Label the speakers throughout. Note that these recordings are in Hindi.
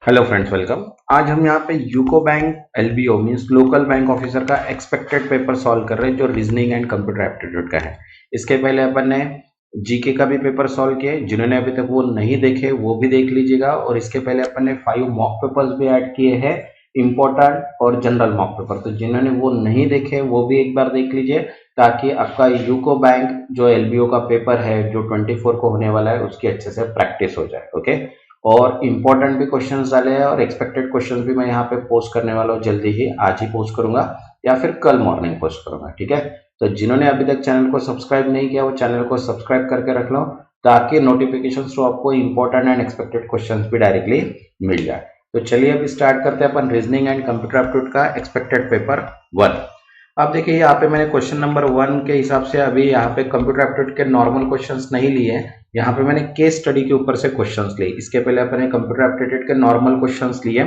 Speaker 1: Hello friends, welcome. आज हम यहाँ पे UCO bank LBO means local bank officer का एक्सपेक्टेड पेपर सॉल्व कर रहे हैं जो रीजनिंग एंड कंप्यूटर एप्टीट्यूड का है। इसके पहले अपन ने जीके का भी पेपर सॉल्व किए, जिन्होंने अभी तक वो नहीं देखे वो भी देख लीजिएगा। और इसके पहले अपन ने 5 मॉक पेपर्स भी ऐड किए हैं, इम्पोर्टेंट और जनरल मॉक पेपर। तो जिन्होंने वो नहीं देखे वो भी एक बार देख लीजिए, ताकि आपका यूको बैंक जो एलबीओ का पेपर है जो 24 को होने वाला है उसकी अच्छे से प्रैक्टिस हो जाए। ओके, और इम्पोर्टेंट भी क्वेश्चंस डाले हैं और एक्सपेक्टेड क्वेश्चंस भी मैं यहाँ पे पोस्ट करने वाला हूँ जल्दी ही, आज ही पोस्ट करूंगा या फिर कल मॉर्निंग पोस्ट करूंगा। ठीक है, तो जिन्होंने अभी तक चैनल को सब्सक्राइब नहीं किया वो चैनल को सब्सक्राइब करके रख लो, ताकि नोटिफिकेशन थ्रू आपको इंपॉर्टेंट एंड एक्सपेक्टेड क्वेश्चन भी डायरेक्टली मिल जाए। तो चलिए अभी स्टार्ट करते हैं अपन रीजनिंग एंड कंप्यूटर एप्टीट्यूड का एक्सपेक्टेड पेपर 1। अब देखिए यहाँ पे मैंने क्वेश्चन नंबर 1 के हिसाब से अभी यहाँ पे कंप्यूटर एप्टीट्यूड के नॉर्मल क्वेश्चंस नहीं लिए हैं, यहाँ पे मैंने केस स्टडी के ऊपर से क्वेश्चंस लिए। इसके पहले अपने कंप्यूटर एप्टीट्यूड के नॉर्मल क्वेश्चंस लिए,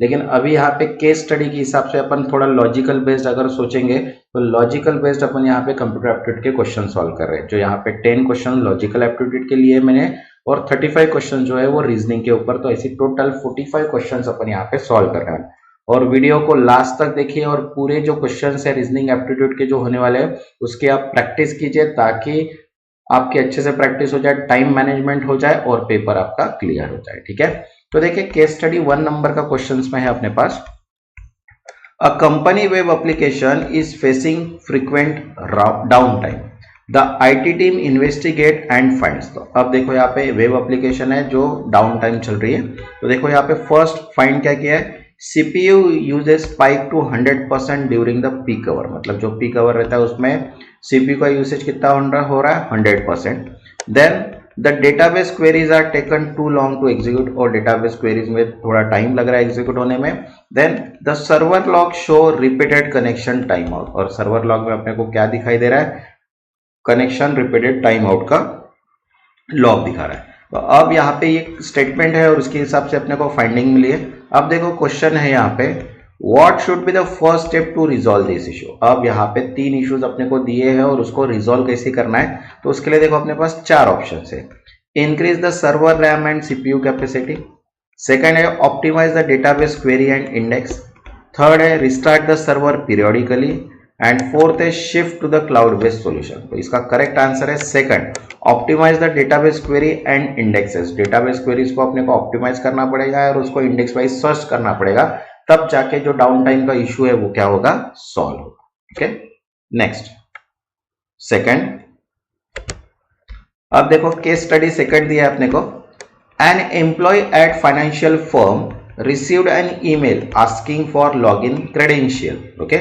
Speaker 1: लेकिन अभी यहाँ पे केस स्टडी के हिसाब से अपन थोड़ा लॉजिकल बेस्ड अगर सोचेंगे तो लॉजिकल बेस्ड अपन यहाँ पे कंप्यूटर एप्टीट्यूड के क्वेश्चन सॉल्व कर रहे हैं। जो यहाँ पे 10 क्वेश्चन लॉजिकल एप्टीट्यूड के लिए मैंने और 35 क्वेश्चन जो है वो रीजनिंग के ऊपर, तो ऐसी टोटल 45 क्वेश्चन अपन यहाँ पे सॉल्व कर रहे हैं। और वीडियो को लास्ट तक देखिए और पूरे जो क्वेश्चंस है रीजनिंग एप्टीट्यूड के जो होने वाले हैं उसके आप प्रैक्टिस कीजिए, ताकि आपकी अच्छे से प्रैक्टिस हो जाए, टाइम मैनेजमेंट हो जाए और पेपर आपका क्लियर हो जाए। ठीक है, तो देखिए केस स्टडी 1 नंबर का क्वेश्चंस में है अपने पास। A company web application is facing frequent downtime, the IT team investigate and finds. तो अब देखो यहाँ पे वेब एप्लीकेशन है जो डाउन टाइम चल रही है, तो देखो यहाँ पे फर्स्ट फाइंड क्या किया है, CPU uses spike to 100% during the peak hour. मतलब जो पीक आवर रहता है उसमें CPU का यूसेज कितना हो रहा है 100%। Then the database queries are taken too long to execute, और डेटाबेस क्वेरीज में थोड़ा टाइम लग रहा है एग्जीक्यूट होने में। Then the server log show repeated connection time out, और सर्वर लॉग में अपने को क्या दिखाई दे रहा है, कनेक्शन रिपीटेड टाइम आउट का लॉग दिखा रहा है। तो अब यहाँ पे एक स्टेटमेंट है और उसके हिसाब से अपने को फाइंडिंग मिली है। अब देखो क्वेश्चन है यहाँ पे, what should be the first step to resolve this issue. अब यहाँ पे 3 इश्यूज अपने को दिए हैं और उसको रिजॉल्व कैसे करना है, तो उसके लिए देखो अपने पास 4 ऑप्शन है। Increase the server RAM and CPU capacity, second है optimise the database query and index, third है restart the server periodically, and fourth है shift to the cloud based solution. तो इसका करेक्ट आंसर है second, optimise the database query and indexes. Database queries को अपने को ऑप्टिमाइज करना पड़ेगा और उसको इंडेक्स वाइज सर्च करना पड़ेगा, तब जाके जो डाउन टाइम का इश्यू है वो क्या होगा, सॉल्व होगा। Okay, next second. अब देखो केस स्टडी सेकंड दिया है अपने को, an employee at financial firm received an email asking for login credential. Okay,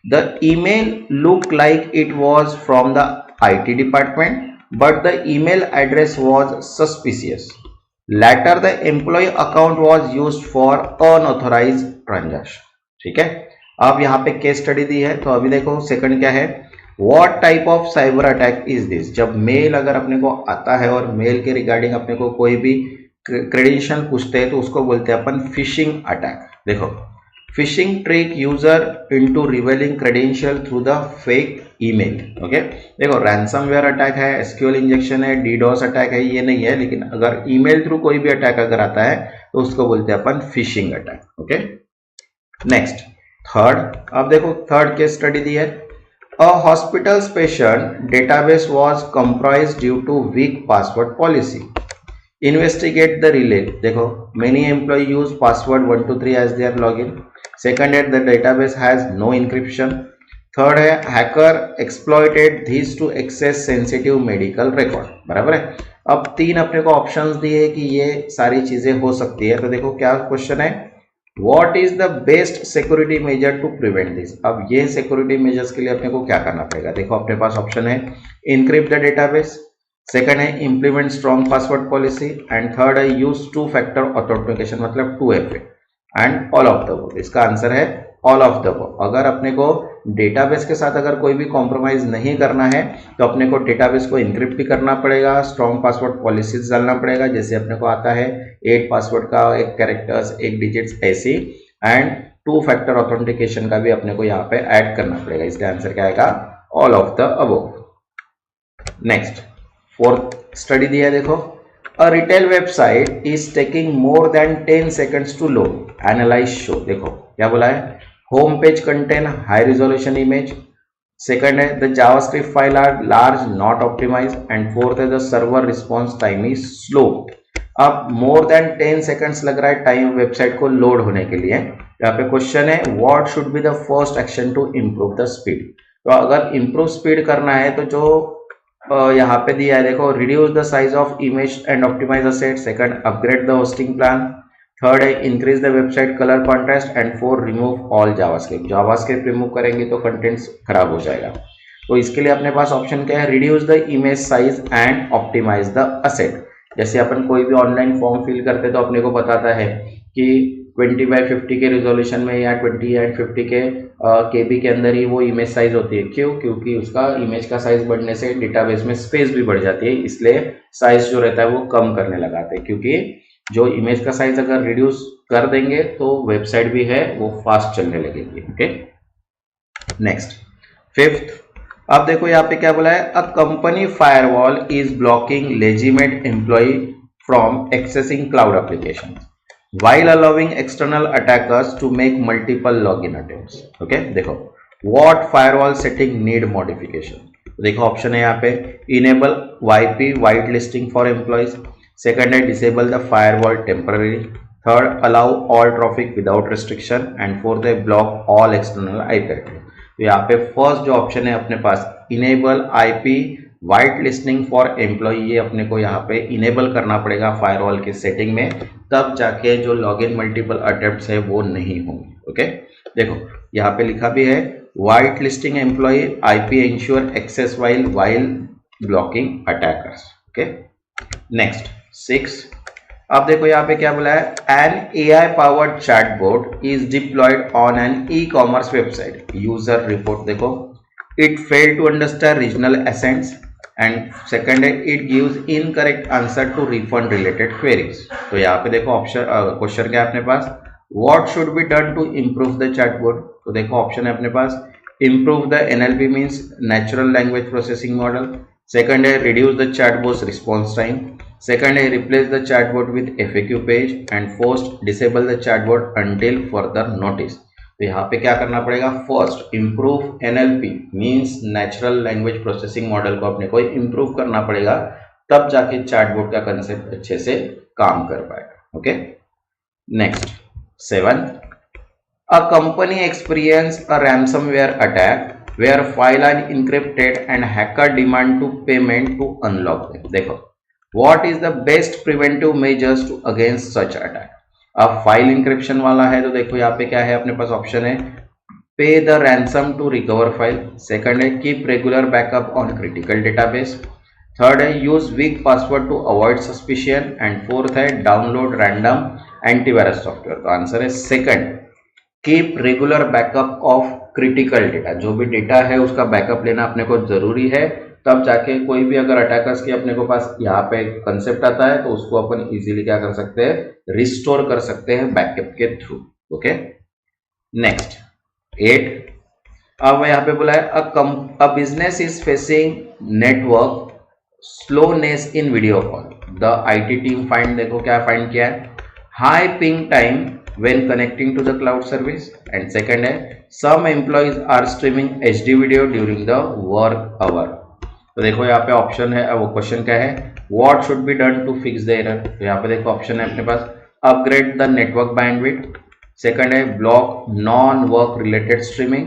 Speaker 1: the email looked like it was from the IT department, but the email address was suspicious. Later the employee account was used for unauthorized transaction. ठीक है, अब यहाँ पे केस स्टडी दी है, तो अभी देखो सेकंड क्या है, What type of cyber attack is this। जब मेल अगर अपने को आता है और मेल के रिगार्डिंग अपने को कोई भी क्रेडेंशियल पूछते हैं तो उसको बोलते हैं अपन फिशिंग अटैक। देखो, fishing trick user into revealing credential through the fake email. Okay, देखो रैंसमवेयर अटैक है, एसक्यूएल इंजेक्शन है, डीडोस अटैक है, ये नहीं है, लेकिन अगर ईमेल थ्रू कोई भी अटैक अगर आता है तो उसको बोलते हैं अपन phishing attack. Okay, next third. अब देखो थर्ड केस स्टडी दी है, a hospital's patient database was compromised due to weak password policy. Investigate the relay। देखो many employees use password 123 as their login. Second है the database has no encryption. Third है hacker exploited these to access sensitive medical record। बराबर है। अब 3 अपने को ऑप्शंस दिए कि ये सारी चीजें हो सकती है, तो देखो क्या क्वेश्चन है, What is the best security measure to prevent this। अब ये सिक्योरिटी मेजर्स के लिए अपने को क्या करना पड़ेगा, देखो अपने पास ऑप्शन है इनक्रिप्ट द डेटाबेस, सेकंड है implement strong password policy, and third है यूज 2 फैक्टर ऑथेंटिकेशन मतलब 2FA, and all of the above. इसका आंसर है ऑल ऑफ द अबव। अगर अपने को डेटाबेस के साथ अगर कोई भी कॉम्प्रोमाइज नहीं करना है तो अपने को डेटाबेस को इनक्रिप्ट भी करना पड़ेगा, स्ट्रॉन्ग पासवर्ड पॉलिसीज डालना पड़ेगा, जैसे अपने को आता है 8 पासवर्ड का 1 कैरेक्टर्स 1 डिजिट्स ऐसी, एंड 2 फैक्टर ऑथेंटिकेशन का भी अपने को यहाँ पे ऐड करना पड़ेगा। इसका आंसर क्या आएगा, all of the above. Next fourth study दिया है, देखो A retail website is taking more than 10 seconds to load. Analyze show. देखो क्या बोला है, home page contain high resolution image. Second है the JavaScript file are large not optimise. And fourth है the server response time is slow. अब मोर देन 10 सेकंड्स लग रहा है टाइम वेबसाइट को लोड होने के लिए. यहाँ पे क्वेश्चन है what should be the first action to improve the speed. तो अगर इम्प्रूव स्पीड करना है तो जो यहाँ पे दिया है देखो, reduce the size of image and optimise the set. Second, upgrade the hosting plan. Third है increase the website colour contrast. And four, remove all JavaScript. JavaScript remove करेंगे तो कंटेंट्स खराब हो जाएगा. तो इसके लिए अपने पास ऑप्शन क्या है, reduce the image size and optimise the asset. जैसे अपन कोई भी ऑनलाइन फॉर्म फिल करते तो अपने को बताता है कि 20x50 के रिजोल्यूशन में या 20 एंड 50 के केबी के अंदर ही वो इमेज साइज होती है. क्यों? क्योंकि उसका इमेज का साइज बढ़ने से डेटाबेस में स्पेस भी बढ़ जाती है, इसलिए साइज जो रहता है वो कम करने लगाते हैं. क्योंकि जो इमेज का साइज अगर रिड्यूस कर देंगे तो वेबसाइट भी है वो फास्ट चलने लगेगी. Okay, next fifth. अब देखो यहाँ पे क्या बोला है, a company firewall is blocking legitimate employee from accessing cloud application while allowing external attackers to make multiple login attempts. Okay, देखो what firewall setting need modification. देखो ऑप्शन है यहाँ पे, enable YP white listing for employees. Second है disable the firewall temporarily. Third, allow all traffic without restriction. And fourth है block all external IP address. तो यहाँ पे फर्स्ट जो ऑप्शन है अपने पास enable IP whitelisting for employee, ये अपने को यहाँ पे इनेबल करना पड़ेगा फायरवॉल की सेटिंग में, तब जाके जो लॉगिन मल्टीपल अटेम्प्ट्स है वो नहीं होंगे. ओके, देखो यहाँ पे लिखा भी है white listing employee IP ensure access while blocking attackers. Okay, next 6. अब देखो यहाँ पे क्या बोला है, an AI powered chatbot is deployed on an e commerce website. User report देखो, it failed to understand regional accents. And second है it gives incorrect answer to refund related queries. तो यहाँ पे देखो ऑप्शन क्वेश्चन क्या है अपने पास, what should be done to improve the chatbot. तो देखो ऑप्शन है अपने पास, improve the NLP means natural language processing model. Second है reduce the chatbots response time. Second है replace the chatbot with FAQ page. And fourth, disable the chatbot until further notice. तो यहाँ पे क्या करना पड़ेगा, first improve NLP means natural language processing model को अपने को इम्प्रूव करना पड़ेगा, तब जाके चैटबॉट का कंसेप्ट अच्छे से काम कर पाएगा. Okay, next 7. A company experience a ransomware attack where file are encrypted and hacker demand to payment to unlock them. देखो what is the best preventive measures to against such attack. अब फाइल इंक्रिप्शन वाला है तो देखो यहाँ पे क्या है अपने पास ऑप्शन है, pay the ransom to recover file. Second है keep regular backup on critical database. Third है use weak password to avoid suspicion. And fourth है डाउनलोड रैंडम एंटीवायरस सॉफ्टवेयर. तो आंसर है second, keep regular backup of critical data. जो भी डेटा है उसका बैकअप लेना अपने को जरूरी है, तब जाके कोई भी अगर अटैकर्स के अपने को पास यहाँ पे कंसेप्ट आता है तो उसको अपन इजीली क्या कर सकते हैं, रिस्टोर कर सकते हैं बैकअप के थ्रू. Okay, next 8. अब यहाँ पे बोला है a business is facing network slowness in video call. The IT team find, देखो क्या फाइंड किया है, high ping time when connecting to the cloud service. And second है some employees are streaming HD video during the work hour. तो देखो यहाँ पे ऑप्शन है, वो क्वेश्चन क्या है, what should be done to fix the error. तो यहाँ पे देखो ऑप्शन है अपने पास, upgrade the network bandwidth. Second है block non work related streaming.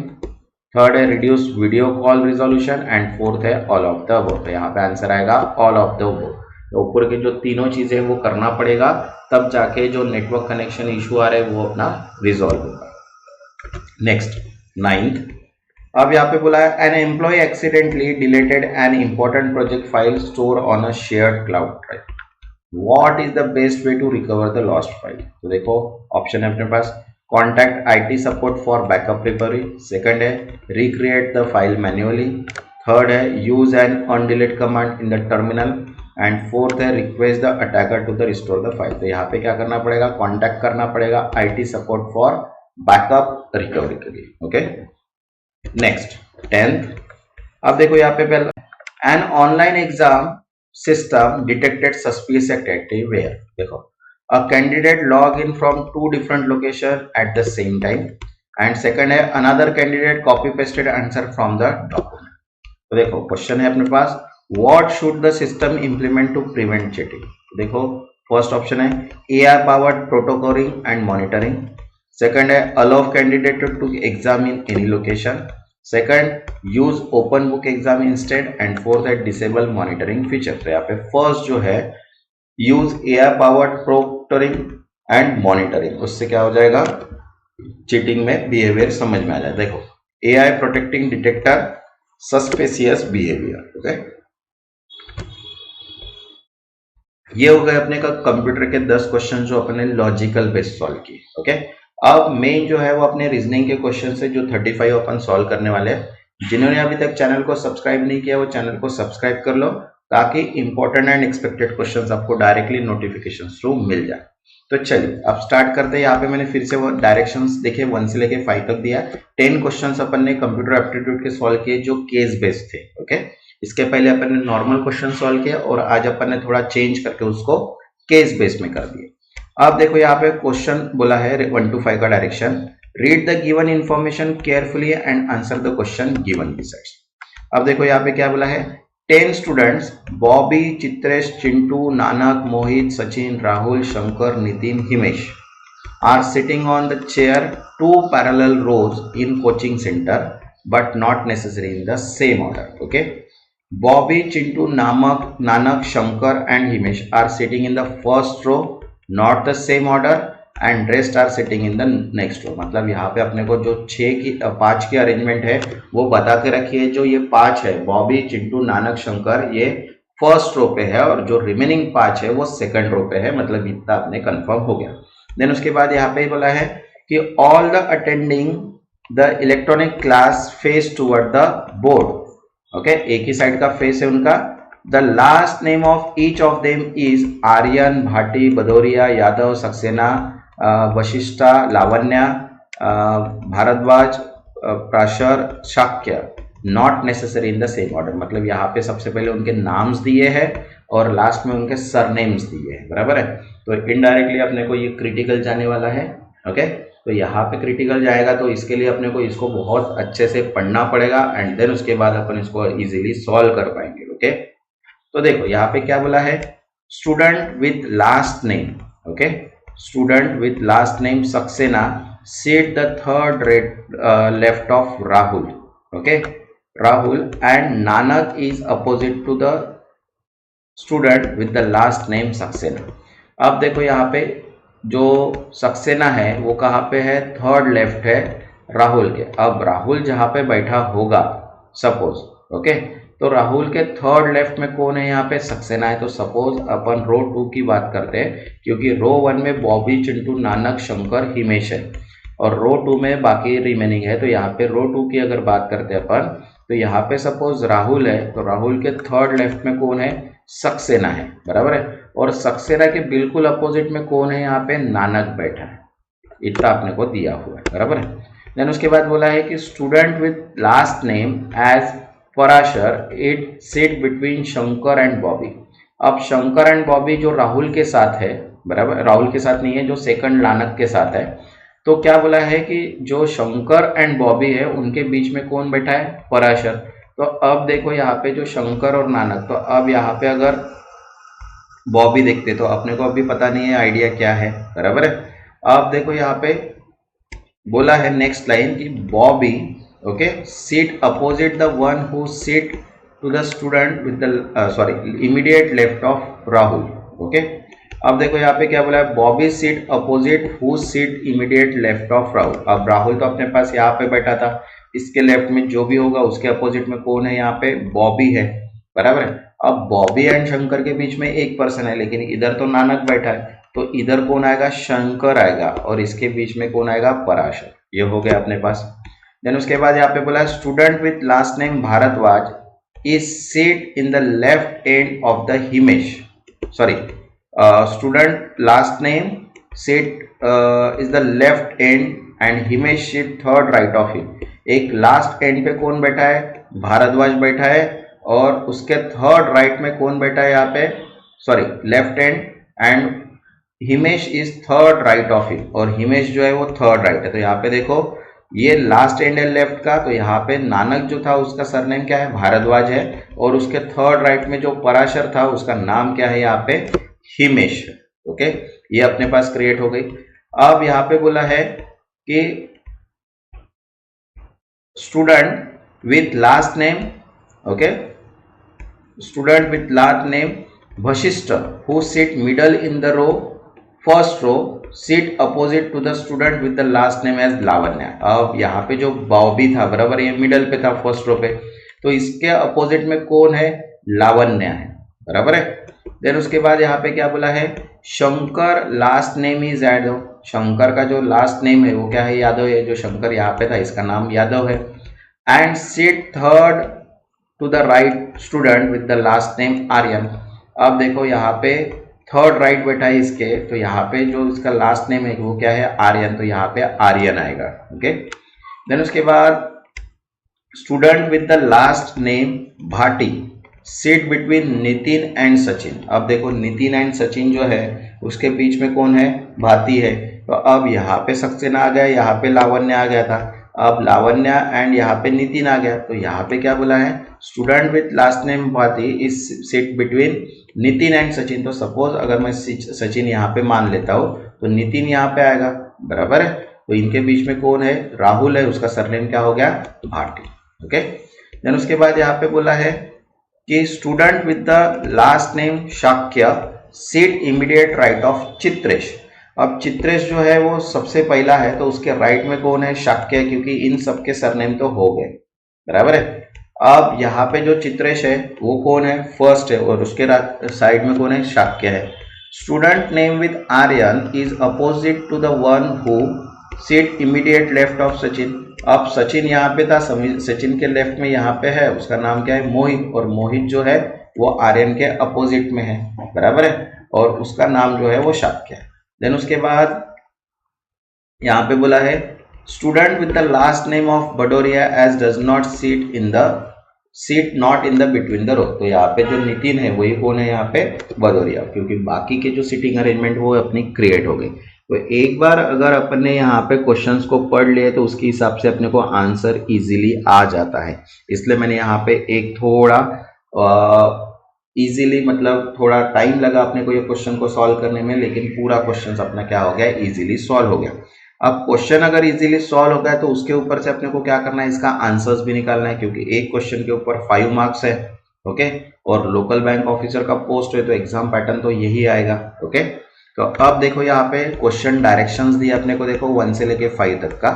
Speaker 1: Third है reduce video call resolution. And fourth है all of the above. तो यहाँ पे आंसर आएगा all of the above. तो ऊपर के जो तीनों चीजें वो करना पड़ेगा, तब जाके जो नेटवर्क कनेक्शन इशू आ रहा है वो अपना रिजॉल्व होगा. नेक्स्ट 9. अब यहाँ पे बोला है an employee accidentally deleted an important project file store on a shared cloud drive. What is the best way to recover the lost file. तो देखो ऑप्शन है अपने पास, contact IT support for backup recovery. Second है recreate the file manually. Third है use an undelete command in the terminal. And fourth है request the attacker to the restore the file. तो यहाँ पे क्या करना पड़ेगा, कॉन्टैक्ट करना पड़ेगा IT support for backup recovery के लिए. Okay, next 10th. अब देखो यहाँ पे पहला, an online exam system detected suspicious activity where, देखो, a candidate log in from two different locations at the same time, and second है another candidate copy pasted answer from the document. तो देखो क्वेश्चन है अपने पास, what should the system implement to prevent cheating? देखो फर्स्ट ऑप्शन है AI powered protocoling and monitoring, second है allow candidate to exam in any location, second use open book exam instead, and fourth है डिसेबल मॉनिटरिंग फीचर. तो यहाँ पे फर्स्ट जो है use AI powered proctoring and monitoring, उससे क्या हो जाएगा, चीटिंग में बिहेवियर समझ में आ जाए. देखो AI protecting detector suspicious behaviour. Okay, ये हो गए अपने का कंप्यूटर के 10 क्वेश्चन जो अपने लॉजिकल बेस्ड सॉल्व किए. ओके, अब मेन जो है वो अपने रीजनिंग के क्वेश्चन से जो 35 अपन सॉल्व करने वाले हैं. जिन्होंने अभी तक चैनल को सब्सक्राइब नहीं किया वो चैनल को सब्सक्राइब कर लो ताकि इंपॉर्टेंट एंड एक्सपेक्टेड क्वेश्चंस आपको डायरेक्टली नोटिफिकेशन थ्रू मिल जाए. तो चलिए अब स्टार्ट करते हैं. यहाँ पे मैंने फिर से वो डायरेक्शंस देखे 1 से लेके 5 तक दिया. 10 क्वेश्चंस अपन ने कंप्यूटर एप्टीट्यूड के सॉल्व किए जो केस बेस्ड थे. ओके, इसके पहले अपन ने नॉर्मल क्वेश्चन सॉल्व किया और आज अपन ने थोड़ा चेंज करके उसको केस बेस्ड में कर दिए. अब देखो यहाँ पे क्वेश्चन बोला है 1 to 5 का direction. Read the given information carefully and answer the question given besides. अब देखो यहाँ पे क्या बोला है, 10 students Bobby, Chitresh, Chintu, Nanak, Mohit, Sachin, Rahul, Shankar, Nitin, Himesh are sitting on the chair 2 parallel rows in coaching center but not necessary in the same order. Okay, Bobby, Chintu, Nanak, Shankar and Himesh are sitting in the first row, not the same order, and rest are sitting in the next row. मतलब यहाँ पे अपने को जो 5 की अरेंजमेंट है वो बता के रखिए. जो ये 5 है बॉबी, चिंटू, नानक, शंकर, ये फर्स्ट रो पे है और जो रिमेनिंग 5 है वो सेकंड रो पे है. मतलब इतना अपने कंफर्म हो गया. देन उसके बाद यहाँ पे बोला है कि all the attending the electronic class face toward the board. Okay, एक ही साइड का फेस है उनका. The last name of each of them is Aryan, Bhati, Bhadauria, Yadav, Saxena, Vashishtha, Lavanya, Bharadwaj, Prashar, Shakya. Not necessary in the same order. मतलब यहाँ पे सबसे पहले उनके नाम्स दिए हैं और लास्ट में उनके सरनेम्स दिए हैं. बराबर है. तो इनडायरेक्टली अपने को ये क्रिटिकल जाने वाला है. ओके, तो यहाँ पे क्रिटिकल जाएगा तो इसके लिए अपने को इसको बहुत अच्छे से पढ़ना पड़ेगा एंड देन उसके बाद अपन इसको इजीली सॉल्व कर पाएंगे. ओके, तो देखो यहाँ पे क्या बोला है, student with last name. Okay, student with last name Saxena seat the third left of Rahul. Okay, Rahul and Nanak is opposite to the student with the last name Saxena. अब देखो यहाँ पे जो सक्सेना है वो कहाँ पे है, थर्ड लेफ्ट है राहुल के. अब राहुल जहाँ पे बैठा होगा सपोज, ओके, तो राहुल के थर्ड लेफ्ट में कौन है, यहाँ पे सक्सेना है. तो सपोज अपन रो 2 की बात करते हैं क्योंकि रो 1 में बॉबी, चिंटू, नानक, शंकर, हिमेश है और रो 2 में बाकी रिमेनिंग है. तो यहाँ पे रो 2 की अगर बात करते हैं अपन तो यहाँ पे सपोज राहुल है तो राहुल के थर्ड लेफ्ट में कौन है, सक्सेना है. बराबर है. और सक्सेना के बिल्कुल अपोजिट में कौन है, यहाँ पे नानक बैठा है. इतना अपने को दिया हुआ है. बराबर है. देन उसके बाद बोला है कि student with last name as Parashar it sit between Shankar and Bobby. अब शंकर एंड बॉबी जो राहुल के साथ है, बराबर, राहुल के साथ नहीं है, जो सेकंड नानक के साथ है. तो क्या बोला है कि जो शंकर एंड बॉबी है उनके बीच में कौन बैठा है, पराशर. तो अब देखो यहाँ पे जो शंकर और नानक, तो अब यहाँ पे अगर बॉबी देखते तो अपने को अभी पता नहीं है आइडिया क्या है. बराबर है. अब देखो यहाँ पे बोला है नेक्स्ट लाइन कि Bobby, okay, seat opposite the one who seat to the student with the immediate left of Rahul. Okay, अब देखो यहाँ पे क्या बोला है, Bobby seat opposite who seat immediate left of Rahul. अब राहुल तो अपने पास यहाँ पे बैठा था, इसके लेफ्ट में जो भी होगा उसके अपोजिट में कौन है, यहाँ पे बॉबी है. बराबर है. अब बॉबी एंड शंकर के बीच में एक पर्सन है लेकिन इधर तो नानक बैठा है तो इधर कौन आएगा, शंकर आएगा और इसके बीच में कौन आएगा, पराशर. ये हो गया अपने पास. देन उसके बाद यहाँ पे बोला student with last name Bharadwaj is seat in the left end of the Himesh. Sorry, student last name seat is the left end end Himesh seat third right of him. एक लास्ट एंड पे कौन बैठा है, भारद्वाज बैठा है और उसके थर्ड राइट में कौन बैठा है यहाँ पे, sorry left hand, and Himesh is third right of him, और हिमेश जो है वो थर्ड राइट है। तो यहाँ पे देखो ये लास्ट एंड है लेफ्ट का, तो यहाँ पे नानक जो था उसका सरनेम क्या है, भारद्वाज है, और उसके थर्ड राइट में जो पराशर था उसका नाम क्या है यहाँ पे, हिमेश। ओके, ये अपने पास क्रिएट हो गई। अब यहाँ पे बोला है कि student with last name, okay, student with last name Vashishtha who sit middle in the row, first row, seat opposite to the student with the last name as Lavanya. अब यहाँ पे जो बॉबी था, बराबर, ये मिडल पे था फर्स्ट रो पे, तो इसके अपोजिट में कौन है, लावण्य है, बराबर है। देन उसके बाद यहाँ पे क्या बोला है, Shankar last name is Yadav, Shankar का जो लास्ट नेम है वो क्या है, यादव है। जो शंकर यहाँ पे था इसका नाम यादव है। And seat third to the right student with the last name Aryan. अब देखो यहाँ पे थर्ड राइट बैठा है इसके, तो यहाँ पे जो इसका लास्ट नेम है वो क्या है, आर्यन, तो यहाँ पे आर्यन आएगा। ओके, देन उसके बाद student with the last name Bhati seat between Nitin and Sachin. अब देखो नितिन एंड सचिन जो है उसके बीच में कौन है, भाती है। तो अब यहाँ पे सक्सेना आ गया, यहाँ पे लावण्य आ गया था, अब लावण्य एंड यहाँ पे नितिन आ गया। तो यहाँ पे क्या बोला है, स्टूडेंट विथ लास्ट नेम भाती is sit between Nitin and Sachin. तो सपोज अगर मैं सचिन यहाँ पे मान लेता हूँ तो नितिन यहाँ पे आएगा, बराबर है। तो इनके बीच में कौन है, राहुल है, उसका सरनेम क्या हो गया, भाटी। ओके, देन उसके बाद यहाँ पे बोला है कि student with the last name Shakya seat immediate right of Chitresh. अब चित्रेश जो है वो सबसे पहला है, तो उसके राइट में कौन है, शाक्य, क्योंकि इन सबके सरनेम तो हो गए, बराबर है। अब यहाँ पे जो चित्रेश है वो कौन है, फर्स्ट है, और उसके साइड में कौन है, शाक्य है। Student name with Aryan is opposite to the one who seat immediate left of Sachin. अब सचिन यहाँ पे था, सचिन के लेफ्ट में यहाँ पे है, उसका नाम क्या है, मोहित, और मोहित जो है वो आर्यन के अपोजिट में है, बराबर है, और उसका नाम जो है वो शाक्य है। देन उसके बाद यहाँ पे बोला है student with the last name of Bhadauria as does not seat not in the between the row. तो यहाँ पे जो नितिन है वही कौन है, यहाँ पे बडोरिया, क्योंकि बाकी के जो सीटिंग अरेंजमेंट वो अपनी क्रिएट हो गई। तो एक बार अगर अपन ने यहाँ पे क्वेश्चंस को पढ़ लिए तो उसके हिसाब से अपने को आंसर इजीली आ जाता है। इसलिए मैंने यहाँ पे एक थोड़ा इजीली, मतलब थोड़ा टाइम लगा अपने को ये क्वेश्चन को सॉल्व करने में, लेकिन पूरा क्वेश्चन अपना क्या हो गया, इजीली सॉल्व हो गया। अब क्वेश्चन अगर इजीली सॉल्व हो गया तो उसके ऊपर से अपने को क्या करना है, इसका आंसर्स भी निकालना है, क्योंकि एक क्वेश्चन के ऊपर 5 मार्क्स है। ओके, और लोकल बैंक ऑफिसर का पोस्ट है तो एग्जाम पैटर्न तो यही आएगा। ओके, तो अब देखो यहाँ पे क्वेश्चन डायरेक्शंस दिए अपने को, देखो 1 से लेके 5 तक का।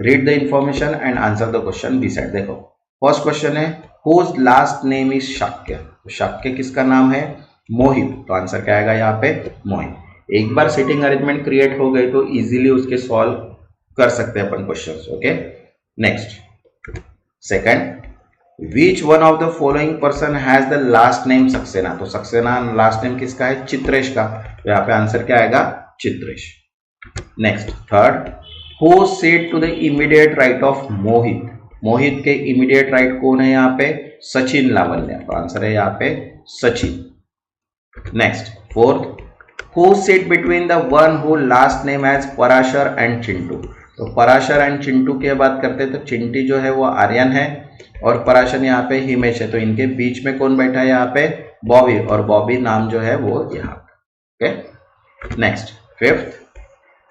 Speaker 1: Read the information and answer the question beside. देखो फर्स्ट क्वेश्चन है whose last name is Shakya. तो शाक्य किसका नाम है, मोहित, तो आंसर क्या आएगा यहाँ पे, मोहित। एक बार सीटिंग अरेंजमेंट क्रिएट हो गई तो इजीली उसके सॉल्व कर सकते हैं अपन questions. Okay, next second, which one of the following person has the last name Saxena. तो सक्सेना लास्ट नेम किसका है, चित्रेश का, तो यहाँ पे आंसर क्या आएगा, Chitresh. Next third, who seat to the immediate right of Mohit. Mohit के इमीडिएट राइट कौन है यहाँ पे, सचिन लावण्य, तो आंसर है यहाँ पे Sachin. Next fourth, who seat between the one who last name as Parashar and Chintu. तो पराशर एंड चिंटू की बात करते हैं तो चिंटी जो है वो आर्यन है और पराशर यहाँ पे हिमेश है, तो इनके बीच में कौन बैठा है यहाँ पे, बॉबी, और बॉबी नाम जो है वो यहाँ पे। Okay, next fifth,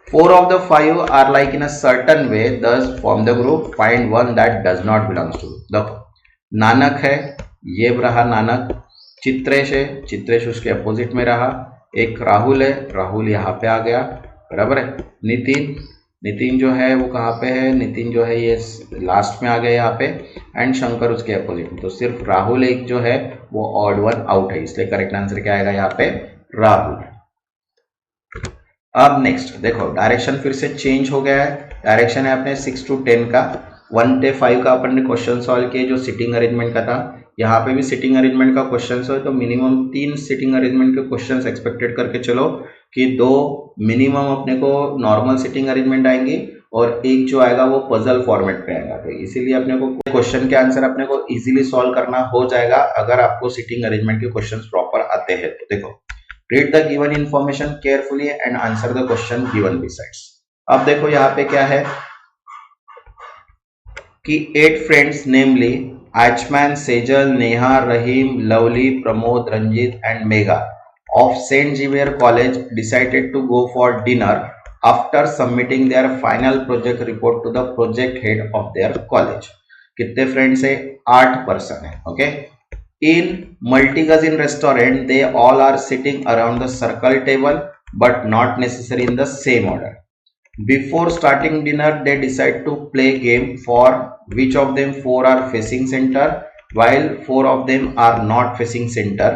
Speaker 1: 4 of the 5 are like in a certain way, thus form the group, find one that does not belongs to। देखो नानक है, ये रहा नानक, चित्रेश है, चित्रेश उसके अपोजिट में रहा, एक राहुल है, राहुल यहाँ पे आ गया, बराबर है। नितिन, नितिन जो है वो कहाँ पे है, नितिन जो है ये लास्ट में आ गया यहाँ पे, एंड शंकर उसके अपोजिट में। तो सिर्फ राहुल एक जो है वो ऑड वन आउट है, इसलिए करेक्ट आंसर क्या आएगा यहाँ पे, राहुल। अब नेक्स्ट देखो डायरेक्शन फिर से चेंज हो गया है, डायरेक्शन है अपने 6 to 10 का। 1 से 5 का अपन ने क्वेश्चन सॉल्व किए जो सिटिंग अरेंजमेंट का था। यहाँ पे भी सिटिंग अरेंजमेंट का क्वेश्चन हो तो मिनिमम 3 सिटिंग अरेंजमेंट के क्वेश्चन एक्सपेक्टेड करके चलो कि 2 मिनिमम अपने को नॉर्मल सिटिंग अरेंजमेंट आएंगी और एक जो आएगा वो पजल फॉर्मेट पे आएगा। तो इसीलिए अपने को क्वेश्चन के आंसर अपने को इजीली सॉल्व करना हो जाएगा अगर आपको सीटिंग अरेंजमेंट के क्वेश्चंस प्रॉपर आते हैं। तो देखो, read the given information carefully and answer the question given besides. अब देखो यहाँ पे क्या है कि 8 friends namely Aachman, Sejal, Neha, Rahim, Lovely, Pramod, Ranjit and Megha of St. Xavier College decided to go for dinner after submitting their final project report to the project head of their college. कितने फ्रेंड्स है? 8 पर्सन है। Okay, in multi cuisine restaurant they all are sitting around the circle table but not necessary in the same order. Before starting dinner, they decide to play game for which of them 4 are facing center, while 4 of them are not facing center.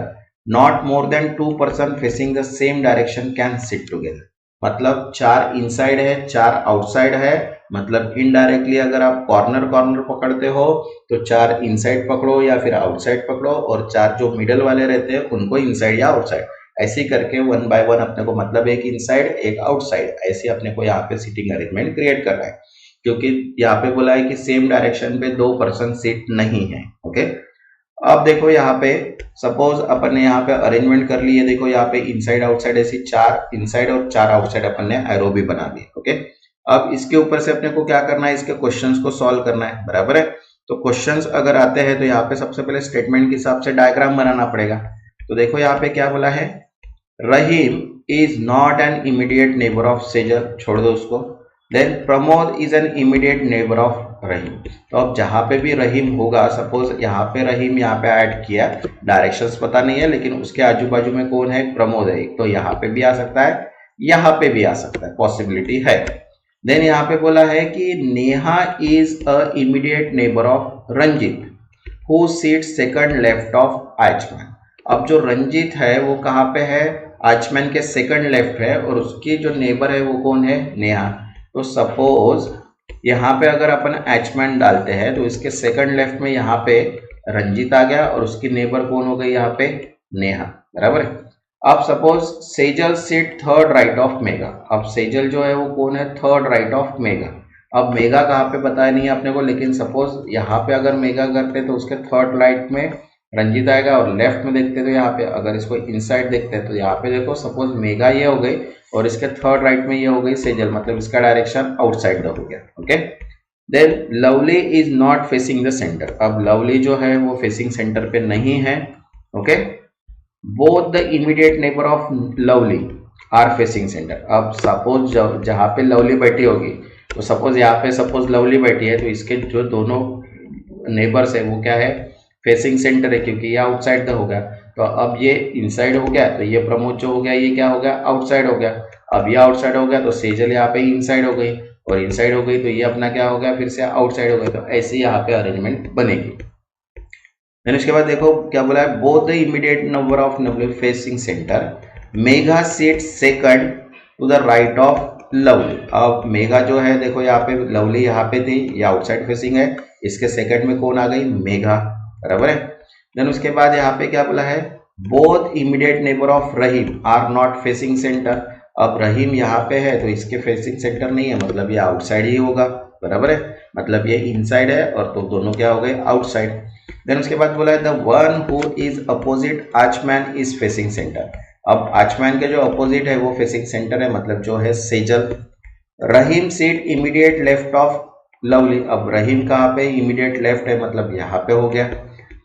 Speaker 1: Not more than 2 person facing the same direction can sit together. मतलब 4 इनसाइड है, 4 आउटसाइड है। मतलब इनडायरेक्टली अगर आप कॉर्नर कॉर्नर पकड़ते हो तो 4 इनसाइड पकड़ो या फिर आउटसाइड पकड़ो, और 4 जो मिडल वाले रहते हैं उनको इनसाइड या आउटसाइड, ऐसे करके 1 बाय 1 अपने को मतलब एक इनसाइड एक आउटसाइड, ऐसे अपने को यहाँ पे सीटिंग अरेंजमेंट क्रिएट करना है। क्योंकि यहाँ पे बोला है कि सेम डायरेक्शन पे 2 पर्सन सीट नहीं है। ओके, अब देखो यहाँ पे सपोज अपन ने यहाँ पे अरेंजमेंट कर ली है। देखो यहाँ पे इनसाइड आउटसाइड ऐसी 4 इनसाइड और 4 आउटसाइड अपन ने एरो भी बना दिए। ओके, अब इसके ऊपर से अपने को क्या करना है, इसके क्वेश्चंस को सॉल्व करना है, बराबर है। तो क्वेश्चंस अगर आते हैं तो यहाँ पे सबसे पहले स्टेटमेंट के हिसाब से डायग्राम बनाना पड़ेगा। तो देखो यहाँ पे क्या बोला है, Rahim is not an immediate neighbour of Sejal, छोड़ दो उसको। Then Pramod is an immediate neighbour of Rahim. तो अब जहां पे भी रहीम होगा, सपोज यहाँ पे रहीम यहाँ पे ऐड किया, डायरेक्शंस पता नहीं है लेकिन उसके आजू बाजू में कौन है, प्रमोद है, तो यहाँ पे भी आ सकता है, यहाँ पे भी आ सकता है, पॉसिबिलिटी है। देन यहाँ पे बोला है कि Neha is a immediate neighbour of Ranjit who seat second left of Aachman. अब जो रंजीत है वो कहाँ पे है, आचमैन के सेकंड लेफ्ट है, और उसकी जो नेबर है वो कौन है, नेहा। तो सपोज यहाँ पे अगर अपन आचमैन डालते हैं तो इसके सेकंड लेफ्ट में यहाँ पे रंजीत आ गया और उसकी नेबर कौन हो गई यहाँ पे, नेहा, बराबर है। अब suppose Sejal seat third right of mega. अब सेजल जो है वो कौन है, थर्ड राइट ऑफ मेगा। अब मेगा कहाँ पे बताया नहीं है अपने को, लेकिन सपोज यहाँ पे अगर मेगा करते तो उसके थर्ड राइट में रंजीत आएगा, और लेफ्ट में देखते तो यहाँ पे अगर इसको इनसाइड देखते हैं तो यहाँ पे देखो सपोज मेगा ये हो गई और इसके थर्ड राइट में ये हो गई सेजल, मतलब इसका डायरेक्शन आउटसाइड हो गया। Okay, then Lovely is not facing the centre. अब लवली जो है वो फेसिंग सेंटर पे नहीं है। Okay, both the immediate neighbour of Lovely are facing centre. अब सपोज जहाँ पे लवली बैठी होगी, तो सपोज यहाँ पे सपोज लवली बैठी है तो इसके जो दोनों नेबर्स है वो क्या है, फेसिंग सेंटर है, क्योंकि ये आउटसाइड हो गया। तो अब ये इनसाइड हो गया तो ये प्रमोद जो हो गया ये क्या हो गया, आउटसाइड हो गया। अब ये आउटसाइड हो गया तो सेजल यहाँ पे इनसाइड हो गई, और इनसाइड हो गई तो ये अपना क्या हो गया, फिर से आउटसाइड हो गया। तो ऐसे यहाँ पे अरेंजमेंट बनेगी। देन उसके बाद देखो क्या बोला है, both the immediate number of Lovely facing centre, Megha seat second to the right of lovely. अब मेगा जो है देखो यहाँ पे लवली यहाँ पे थी, ये आउटसाइड फेसिंग है, इसके सेकंड में कौन आ गई, मेगा, बराबर है। देन उसके बाद यहाँ पे क्या बोला है, both immediate neighbour of Rahim are not facing centre. अब रहीम यहाँ पे है तो इसके फेसिंग सेंटर नहीं है, मतलब ये आउटसाइड ही होगा, बराबर है। मतलब ये इनसाइड है और तो दोनों क्या हो गए, आउटसाइड। देन उसके बाद बोला है the one who is opposite Aachman is facing centre. अब आचमैन के जो अपोजिट है वो फेसिंग सेंटर है, मतलब जो है Sejal. Rahim seat immediate left of lovely. अब रहीम कहाँ पे, इमीडिएट लेफ्ट है, मतलब यहाँ पे हो गया।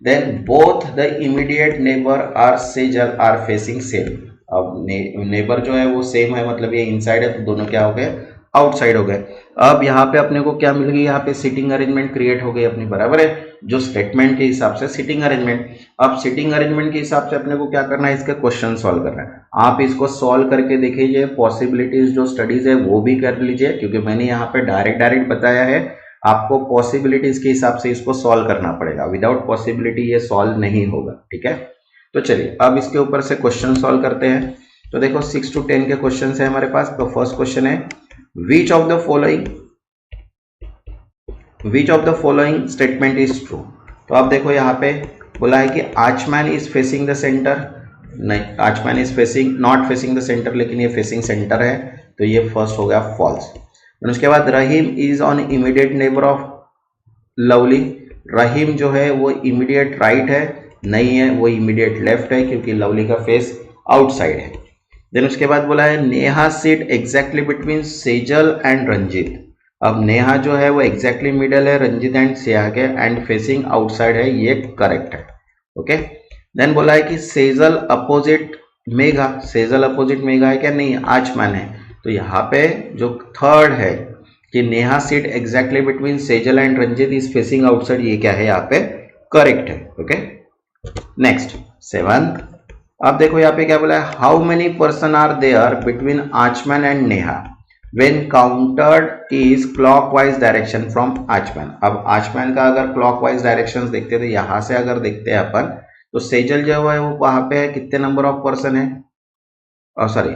Speaker 1: Then both the immediate neighbour are Sejal are facing same. अब नेबर जो है वो सेम है, मतलब ये इनसाइड है, तो दोनों क्या हो गए, आउटसाइड हो गए। अब यहाँ पे अपने को क्या मिल गई, यहाँ पे सीटिंग अरेंजमेंट क्रिएट हो गई अपनी, बराबर है, जो स्टेटमेंट के हिसाब से सीटिंग अरेंजमेंट। अब सीटिंग अरेंजमेंट के हिसाब से अपने को क्या करना है, इसके क्वेश्चन सॉल्व करना है। आप इसको सॉल्व करके देखिए, पॉसिबिलिटीज जो स्टडीज है वो भी कर लीजिए, क्योंकि मैंने यहाँ पे डायरेक्ट बताया है, आपको पॉसिबिलिटीज के हिसाब से इसको सॉल्व करना पड़ेगा, विदाउट पॉसिबिलिटी ये सॉल्व नहीं होगा, ठीक है। तो चलिए अब इसके ऊपर से क्वेश्चन सॉल्व करते हैं। तो देखो 6 to 10 के क्वेश्चन है हमारे पास। तो फर्स्ट क्वेश्चन है, which of the following statement is true. तो अब देखो यहाँ पे बोला है कि Aachman is facing the centre, नहीं, Aachman is facing not facing the centre, लेकिन ये फेसिंग सेंटर है, तो ये फर्स्ट हो गया फॉल्स। उसके बाद Rahim is on immediate neighbour of Lovely. Rahim जो है वो इमीडिएट राइट है, नहीं है, वो इमीडिएट लेफ्ट है क्योंकि लवली का फेस आउटसाइड है। देन उसके बाद बोला है Neha seat exactly between Sejal and Ranjit. अब नेहा जो है वो एग्जैक्टली मिडल है रंजीत एंड सेहा के एंड फेसिंग आउटसाइड है, ये करेक्ट है। ओके। देन बोला है कि सेजल अपोजिट मेघा। सेजल अपोजिट मेघा है क्या? नहीं, आचमन है। तो यहाँ पे जो थर्ड है कि Neha seat exactly between Sejal and Ranjit is facing outside, ये क्या है? यहाँ पे करेक्ट है। ओके। नेक्स्ट 7th, अब देखो यहाँ पे क्या बोला है, how many person are there between Aachman and Neha when counted is clockwise direction from Aachman. अब आचमन का अगर क्लॉकवाइज डायरेक्शंस देखते तो यहां से अगर देखते हैं अपन, तो सेजल जो है वो वहां पे है, कितने नंबर ऑफ पर्सन है? और सॉरी,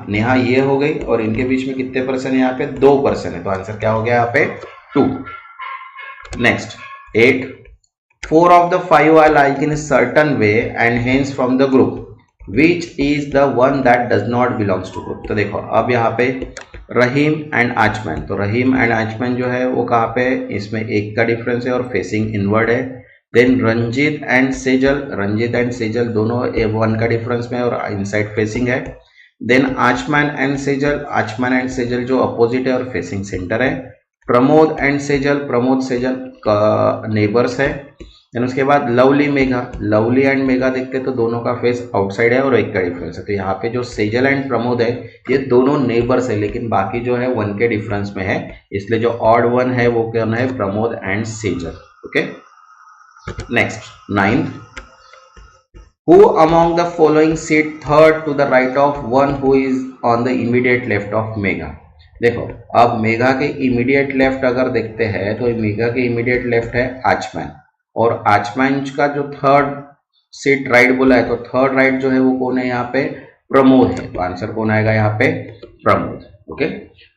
Speaker 1: नेहा ये हो गई, और इनके बीच में कितने पर्सन है? यहाँ पे 2 पर्सन है, तो आंसर क्या हो गया यहाँ पे? 2। Next 8, 4 of the 5 are like in a certain way and hence from the group which is the one that does not belongs to group। तो देखो अब यहाँ पे रहीम एंड आचमन, तो रहीम एंड आचमन जो है वो कहाँ पे? इसमें 1 का डिफरेंस है और फेसिंग इनवर्ड है। देन रंजीत एंड सेजल दोनों 1 का डिफरेंस में और इनसाइड फेसिंग है। देन आचमन एंड सेजल जो अपोजिट है और फेसिंग सेंटर है। प्रमोद सेजल का नेबर्स है। देन उसके बाद लवली एंड मेघा देखते तो दोनों का फेस आउटसाइड है और 1 का डिफरेंस है। तो यहाँ पे जो सेजल एंड प्रमोद है ये दोनों नेबर्स है, लेकिन बाकी जो है 1 के डिफरेंस में है, इसलिए जो ऑड 1 है वो कौन है? Pramod and Sejal. Okay. Next 9th, who among the following sit third to the right of one who is on the immediate left of Megha. देखो अब मेघा के इमीडिएट लेफ्ट अगर देखते हैं तो मेघा के इमीडिएट लेफ्ट है आचमन, और आचमन का जो थर्ड सीट राइट बोला है, तो थर्ड राइट जो है वो कौन है? यहाँ पे प्रमोद है। तो आंसर कौन आएगा यहाँ पे? प्रमोद। ओके।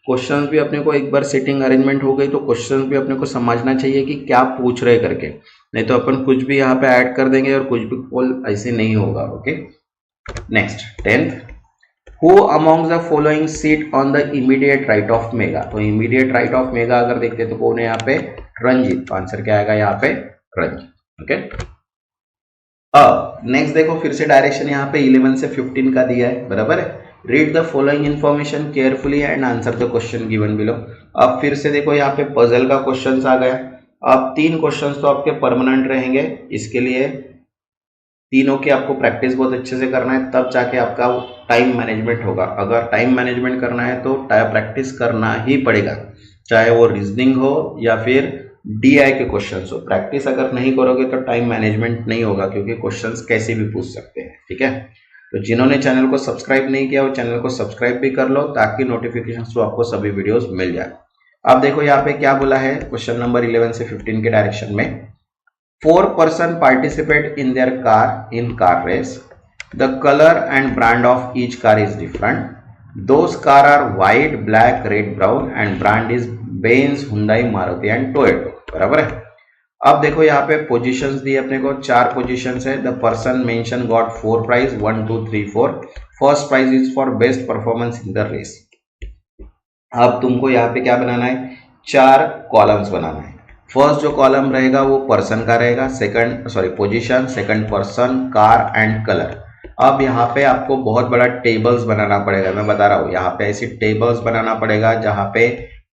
Speaker 1: क्वेश्चंस भी अपने को एक बार सेटिंग अरेंजमेंट हो गई तो क्वेश्चंस भी अपने को समझना चाहिए कि क्या पूछ रहे करके, नहीं तो अपन कुछ भी यहाँ पे ऐड कर देंगे और कुछ भी पोल ऐसे नहीं होगा। Okay. Next 10th, who among the following seat on the immediate right of Megha. तो इमीडिएट राइट ऑफ मेघा अगर देखते तो कौन है यहाँ पे? रंजीत। तो आंसर क्या आएगा यहाँ पे? रंजीत। ओके। अब नेक्स्ट देखो फिर से डायरेक्शन यहाँ पे 11 से 15 का दिया है, बराबर है। Read the following information carefully and answer the question given below. अब फिर से देखो यहाँ पे पजल का क्वेश्चन आ गया। अब 3 क्वेश्चंस तो आपके परमानेंट रहेंगे, इसके लिए तीनों की आपको प्रैक्टिस बहुत अच्छे से करना है, तब जाके आपका टाइम मैनेजमेंट होगा। अगर टाइम मैनेजमेंट करना है तो प्रैक्टिस करना ही पड़ेगा, चाहे वो रीजनिंग हो या फिर डीआई के क्वेश्चंस हो। प्रैक्टिस अगर नहीं करोगे तो टाइम मैनेजमेंट नहीं होगा, क्योंकि क्वेश्चंस कैसे भी पूछ सकते हैं। ठीक है, तो जिन्होंने चैनल को सब्सक्राइब नहीं किया वो चैनल को सब्सक्राइब भी कर लो, ताकि नोटिफिकेशन थ्रू आपको सभी वीडियोस मिल जाए। अब देखो यहाँ पे क्या बोला है क्वेश्चन नंबर 11 से 15 के डायरेक्शन में। 4 person participate in their car in car race. The color and brand of each car is different. Those car are white, black, red, brown and brand is Benz, Hyundai, Maruti and Toyota। बराबर है। अब देखो यहाँ पे पोजीशंस दी अपने को, 4 पोजीशंस है। The person mention got 4 prize 1 2 3 4। First prize is for best performance in the race. अब तुमको यहाँ पे क्या बनाना है? 4 कॉलम्स बनाना है। फर्स्ट जो कॉलम रहेगा वो पर्सन का रहेगा, position, second person, car and colour. अब यहाँ पे आपको बहुत बड़ा टेबल्स बनाना पड़ेगा, मैं बता रहा हूँ। यहाँ पे ऐसी टेबल्स बनाना पड़ेगा जहाँ पे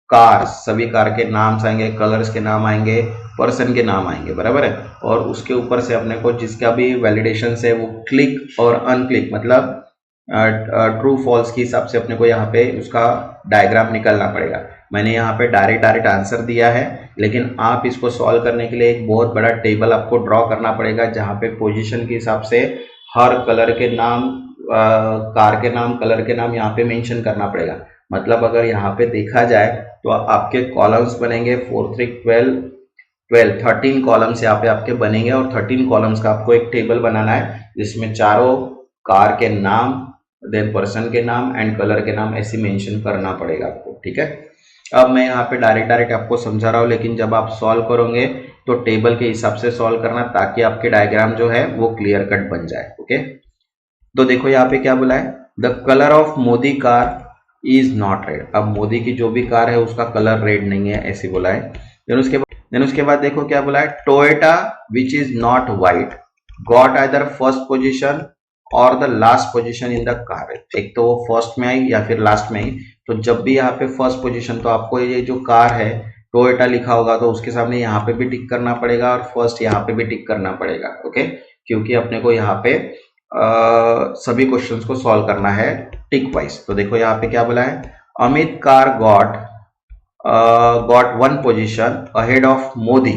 Speaker 1: कार्स, सभी कार के नाम आएंगे, कलर्स के नाम आएंगे, पर्सन के नाम आएंगे, बराबर है। और उसके ऊपर से अपने को जिसका भी वैलिडेशन है वो क्लिक और अनक्लिक, मतलब ट्रू फॉल्स के हिसाब से अपने को यहाँ पे उसका डायग्राम निकालना पड़ेगा। मैंने यहाँ पे डायरेक्ट आंसर दिया है, लेकिन आप इसको सॉल्व करने के लिए एक बहुत बड़ा टेबल आपको ड्रॉ करना पड़ेगा, जहाँ पे पोजीशन के हिसाब से हर कलर के नाम, कार के नाम, कलर के नाम यहाँ पे मेंशन करना पड़ेगा। मतलब अगर यहाँ पे देखा जाए तो आपके कॉलम्स बनेंगे 4 3 12 13 कॉलम्स यहाँ पे आपके बनेंगे, और 13 कॉलम्स का आपको एक टेबल बनाना है जिसमें चारों कार के नाम, देन पर्सन के नाम एंड कलर के नाम ऐसे मेंशन करना पड़ेगा आपको। ठीक है, अब मैं यहाँ पे डायरेक्ट आपको समझा रहा हूँ, लेकिन जब आप सॉल्व करोगे तो टेबल के हिसाब से सॉल्व करना, ताकि आपके डायग्राम जो है वो क्लियर कट बन जाए। ओके, तो देखो यहाँ पे क्या बोला है, the colour of Modi car is not red. अब मोदी की जो भी कार है उसका कलर रेड नहीं है, ऐसे बोला है। देन उसके बाद देखो क्या बोला है, Toyota which is not white got either first position और the last position in the car. एक तो वो फर्स्ट में आई या फिर लास्ट में आई, तो जब भी यहाँ पे फर्स्ट पोजीशन, तो आपको ये जो कार है टोयोटा लिखा होगा तो उसके सामने यहाँ पे भी टिक करना पड़ेगा और फर्स्ट यहाँ पे भी टिक करना पड़ेगा। ओके, क्योंकि अपने को यहाँ पे सभी क्वेश्चंस को सॉल्व करना है टिक वाइज। तो देखो यहाँ पे क्या बोला है, Amit car got one position ahead of Modi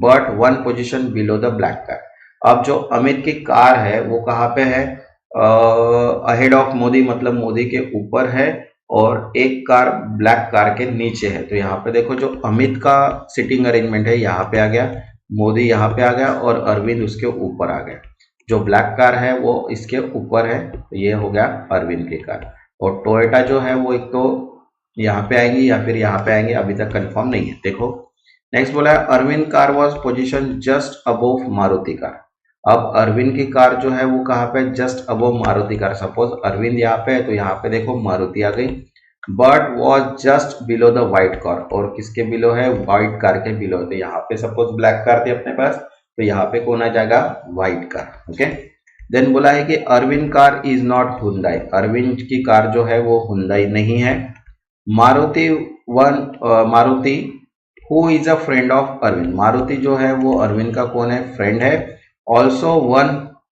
Speaker 1: but one position below the black car। अब जो अमित की कार है वो कहाँ पे है, अहेड ऑफ मोदी मतलब मोदी के ऊपर है और एक कार ब्लैक कार के नीचे है। तो यहाँ पे देखो जो अमित का सिटिंग अरेंजमेंट है यहाँ पे आ गया, मोदी यहाँ पे आ गया और अरविंद उसके ऊपर आ गया। जो ब्लैक कार है वो इसके ऊपर है, तो ये हो गया अरविंद की कार। और टोयोटा जो है वो एक तो यहाँ पे आएंगे या फिर यहाँ पे आएंगे, अभी तक कंफर्म नहीं है। देखो नेक्स्ट बोला है Arvind car was position just above Maruti car. अब अरविंद की कार जो है वो कहाँ पे, just above Maruti car. Suppose Arvind यहाँ पे है तो यहाँ पे देखो मारुति आ गई, but was just below the white car. और किसके बिलो है, व्हाइट कार के बिलो। तो यहाँ पे सपोज ब्लैक कार थी अपने पास, तो यहाँ पे कौन आ जाएगा, व्हाइट कार। ओके, देन बोला है कि Arvind car is not Hyundai. Arvind की कार जो है वो हुंडई नहीं है। Maruti who is a friend of Arvind. Maruti जो है वो अरविंद का कौन है, फ्रेंड है। Also one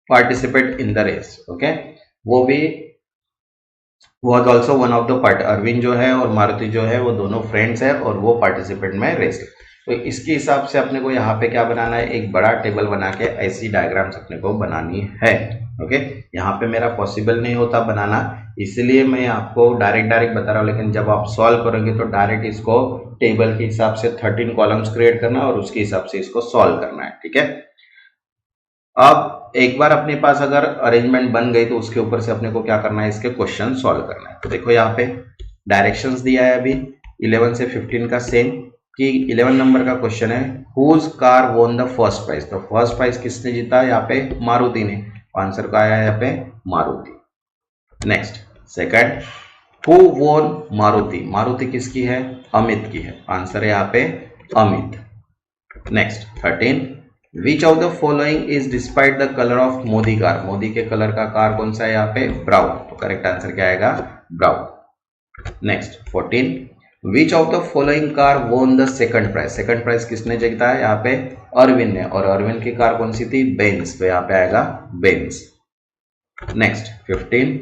Speaker 1: participate in the race. Okay, वो भी was also one of the part. Arvind जो है और मारुति जो है वो दोनों फ्रेंड्स है और वो पार्टिसिपेट में रेस। तो इसके हिसाब से अपने को यहाँ पे क्या बनाना है, एक बड़ा टेबल बना के ऐसी डायग्राम्स अपने को बनानी है। ओके, यहाँ पे मेरा पॉसिबल नहीं होता बनाना, इसलिए मैं आपको डायरेक्ट बता रहा हूँ। लेकिन जब आप सॉल्व करोगे तो डायरेक्ट इसको टेबल के हिसाब से 13 कॉलम्स क्रिएट करना और उसके हिसाब से इसको सॉल्व करना है। ठीक है, अब एक बार अपने पास अगर अरेंजमेंट बन गई तो उसके ऊपर से अपने को क्या करना है, इसके क्वेश्चन सॉल्व करना है। तो देखो यहाँ पे डायरेक्शंस दिया है अभी 11 से 15 का सेम, कि 11 नंबर का क्वेश्चन है whose car won the first prize. तो फर्स्ट प्राइज किसने जीता, यहाँ पे मारुति ने। आंसर का आया यहाँ पे मारुति। नेक्स्ट सेकंड, हु वोन मारुति। मारुति किसकी है, अमित की है। आंसर है यहाँ पे Amit. Next 13, which of the following is despite the colour of Modi car. Modi के कलर का कार कौन सा है, यहाँ पे ब्राउन। तो करेक्ट आंसर क्या आएगा, brown. Next 14, which of the following car won the second prize. Second prize किसने जीता है, यहाँ पे अरविंद ने। और अरविंद की कार कौन सी थी, बेंज। तो यहाँ पे आएगा Benz. Next 15,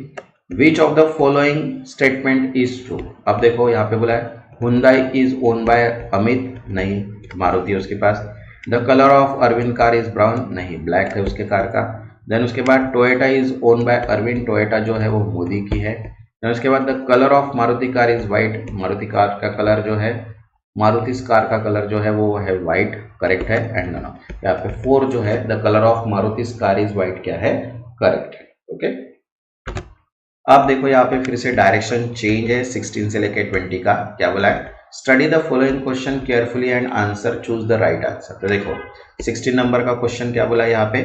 Speaker 1: which of the following statement is true. अब देखो यहाँ पे बोला है Hyundai is owned by Amit, नहीं, मारुति है उसके पास। The colour of Arvind car is brown, नहीं, ब्लैक है उसके कार का। देन उसके बाद Toyota is owned by Arvind, Toyota जो है वो मोदी की है। देन उसके बाद the colour of Maruti car is white, Maruti car का कलर जो है, मारुति कार का कलर जो है वो है व्हाइट, करेक्ट है। एंड यहाँ पे 4 जो है the colour of Maruti car is white, क्या है, करेक्ट है। ओके, अब देखो यहाँ पे फिर से डायरेक्शन चेंज है 16 से लेके 20 का। क्या बोला है, study the following question carefully and answer, choose the right answer. तो देखो 16 नंबर का क्वेश्चन क्या बोला है यहाँ पे,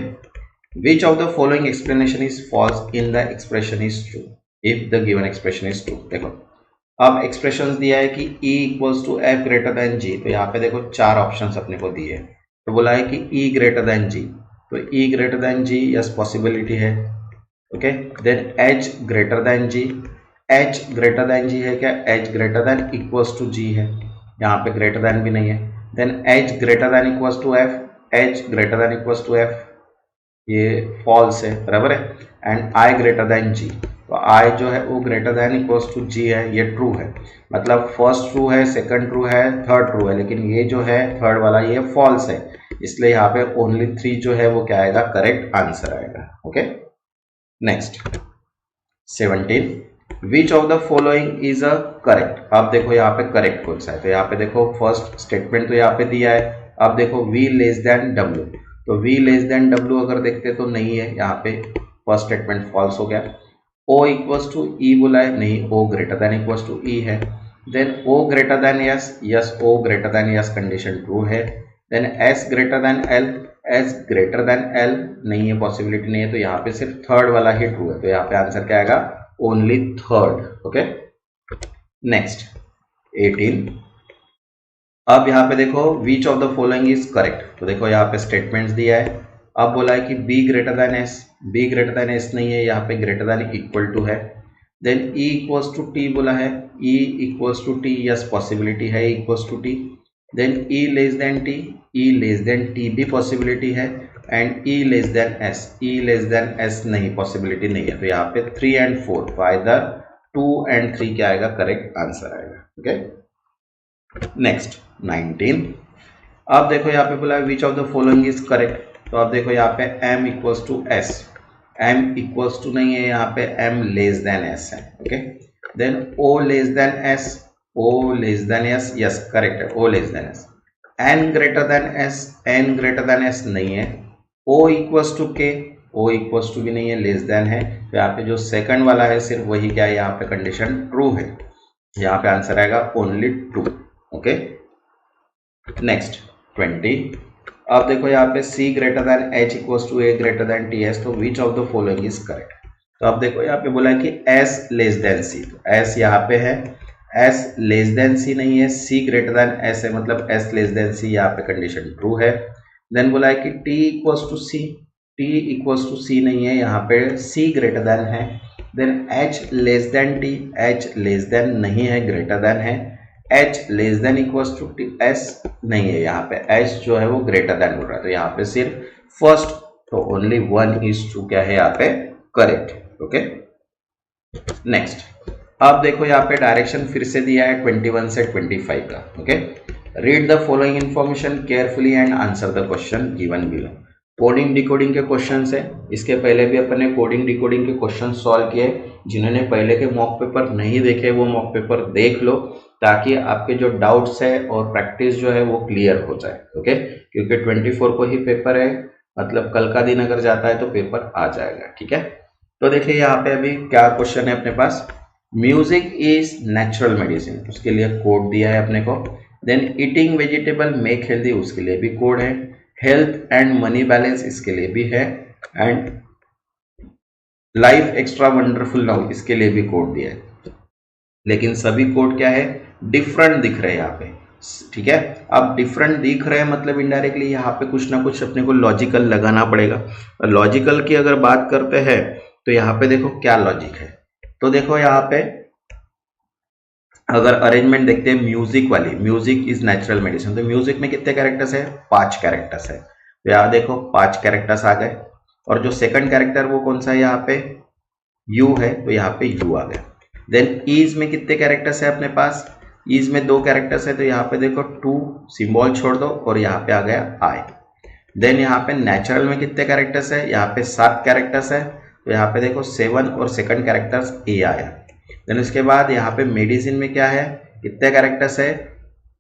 Speaker 1: which of the following explanation is false in the expression is true if the given expression is true. देखो अब एक्सप्रेशन दिया है कि E equals to F greater than G। तो यहाँ पे देखो 4 ऑप्शंस अपने को दिए, तो बोला है कि E ग्रेटर देन G। तो E greater than G, yes possibility है। Okay, then H greater than G। H greater than G है क्या, H greater than equals to G है, यहाँ पे ग्रेटर देन भी नहीं है। Then H greater than equals to F, H greater than equals to F, ये फॉल्स है, बराबर है। And I greater than G, तो I जो है वो greater than equals to G है, ये ट्रू है। मतलब फर्स्ट ट्रू है, सेकंड ट्रू है, थर्ड ट्रू है, लेकिन ये जो है थर्ड वाला ये फॉल्स है, इसलिए यहाँ पे ओनली 3 जो है वो क्या आएगा, करेक्ट आंसर आएगा। Okay, next 17, which of the following is a correct. अब देखो यहाँ पे करेक्ट कौन सा है, तो यहाँ पे देखो फर्स्ट स्टेटमेंट तो यहाँ पे दिया है। अब देखो V लेस देन W, तो V लेस देन W अगर देखते तो नहीं है, यहाँ पे फर्स्ट स्टेटमेंट फॉल्स हो गया। O इक्वल्स टू E बोला है, नहीं, O greater than equals to E है। Then O greater than S, yes O greater than S condition true है। Then S greater than L, S greater than L नहीं है, पॉसिबिलिटी नहीं है, तो यहाँ पे सिर्फ थर्ड वाला ही ट्रू है, तो यहाँ पे आंसर क्या आएगा, ओनली थर्ड। Okay, next 18। अब यहाँ पे देखो विच of the following is correct. तो देखो यहाँ पे स्टेटमेंट्स दिया है। अब बोला है कि B greater than S. B greater than S नहीं है, यहाँ पे ग्रेटर देन इक्वल टू है। Then E equals to T बोला है, E equals to T, yes possibility है equals to T. Then E less than T, E less than T भी पॉसिबिलिटी है। And E less than S, E less than S नहीं, पॉसिबिलिटी नहीं है। तो यहाँ पे 3 and 4, फाइदर 2 and 3 क्या आएगा, करेक्ट आंसर आएगा। Okay next 19। अब देखो यहाँ पे बोला है which of the following is correct. तो अब देखो यहाँ पे m equals to S, m equals to नहीं है, यहाँ पे m लेस देन s है। Okay then o less than s, o less than s, yes correct है, o less than s। n greater than s, n greater than s नहीं है। o equals to k, o equals to भी नहीं है, लेस देन है। तो यहाँ पे जो सेकंड वाला है सिर्फ वही क्या है, यहाँ पे कंडीशन ट्रू है। यहाँ पे आंसर आएगा ओनली ट्रू। Okay next 20। अब देखो यहाँ पे c greater than h equals to a greater than ts। तो which of the following is correct. तो अब देखो यहाँ पे बोला है कि s लेस देन c। तो s यहाँ पे है, s लेस देन c नहीं है, c ग्रेटर देन s है, मतलब s लेस देन c, यहाँ पे कंडीशन ट्रू है। देन बोला है कि t equals to c, t equals to c नहीं है, यहाँ पे c ग्रेटर देन है। Then h less than t, h less than नहीं है, ग्रेटर देन है। h less than equals to s नहीं है, यहाँ पे h जो है वो ग्रेटर देन बोल रहा है। तो यहाँ पे सिर्फ फर्स्ट, तो ओनली 1 is true क्या है यहाँ पे, करेक्ट। Okay next. अब देखो यहाँ पे डायरेक्शन फिर से दिया है 21 से 25 का। Okay read the following information carefully and answer the question given below. Coding decoding के क्वेश्चन है। इसके पहले भी अपन ने कोडिंग डिकोडिंग के क्वेश्चन सॉल्व किए। जिन्होंने पहले के मॉक पेपर नहीं देखे वो मॉक पेपर देख लो, ताकि आपके जो डाउट्स है और प्रैक्टिस जो है वो क्लियर हो जाए। ओके क्योंकि 24 को ही पेपर है, मतलब कल का दिन अगर जाता है तो पेपर आ जाएगा। ठीक है तो देखिए यहाँ पे अभी क्या क्वेश्चन है अपने पास। म्यूजिक इज नेचुरल मेडिसिन, उसके लिए कोड दिया है अपने को। Then eating vegetable make healthy, उसके लिए भी कोड है। हेल्थ एंड मनी बैलेंस, इसके लिए भी है। And life extra wonderful now, इसके लिए भी कोड दिया है। लेकिन सभी कोड क्या है, डिफरेंट दिख रहे हैं यहाँ पे। ठीक है अब डिफरेंट दिख रहे हैं मतलब इनडायरेक्टली यहाँ पे कुछ ना कुछ अपने को लॉजिकल लगाना पड़ेगा। लॉजिकल की अगर बात करते हैं तो यहाँ पे देखो क्या लॉजिक है। तो देखो यहाँ पे अगर अरेंजमेंट देखते हैं म्यूजिक वाली, म्यूजिक इज नेचुरल मेडिसिन, तो म्यूजिक में कितने कैरेक्टर्स है, 5 कैरेक्टर्स है। तो यहाँ देखो 5 कैरेक्टर्स आ गए। और जो सेकंड कैरेक्टर वो कौन सा है, यहाँ पे यू है, तो यहाँ पे यू आ गया। देन ईज में कितने कैरेक्टर्स है अपने पास, ईज में 2 कैरेक्टर्स है, तो यहाँ पे देखो 2 सिंबल छोड़ दो और यहाँ पे आ गया आई। देन यहाँ पे नेचुरल में कितने कैरेक्टर्स है, यहाँ पे 7 कैरेक्टर्स है, तो यहाँ पे देखो 7 और सेकंड कैरेक्टर्स ए आया। देन उसके बाद यहाँ पे मेडिसिन में क्या है, कितने कैरेक्टर्स है,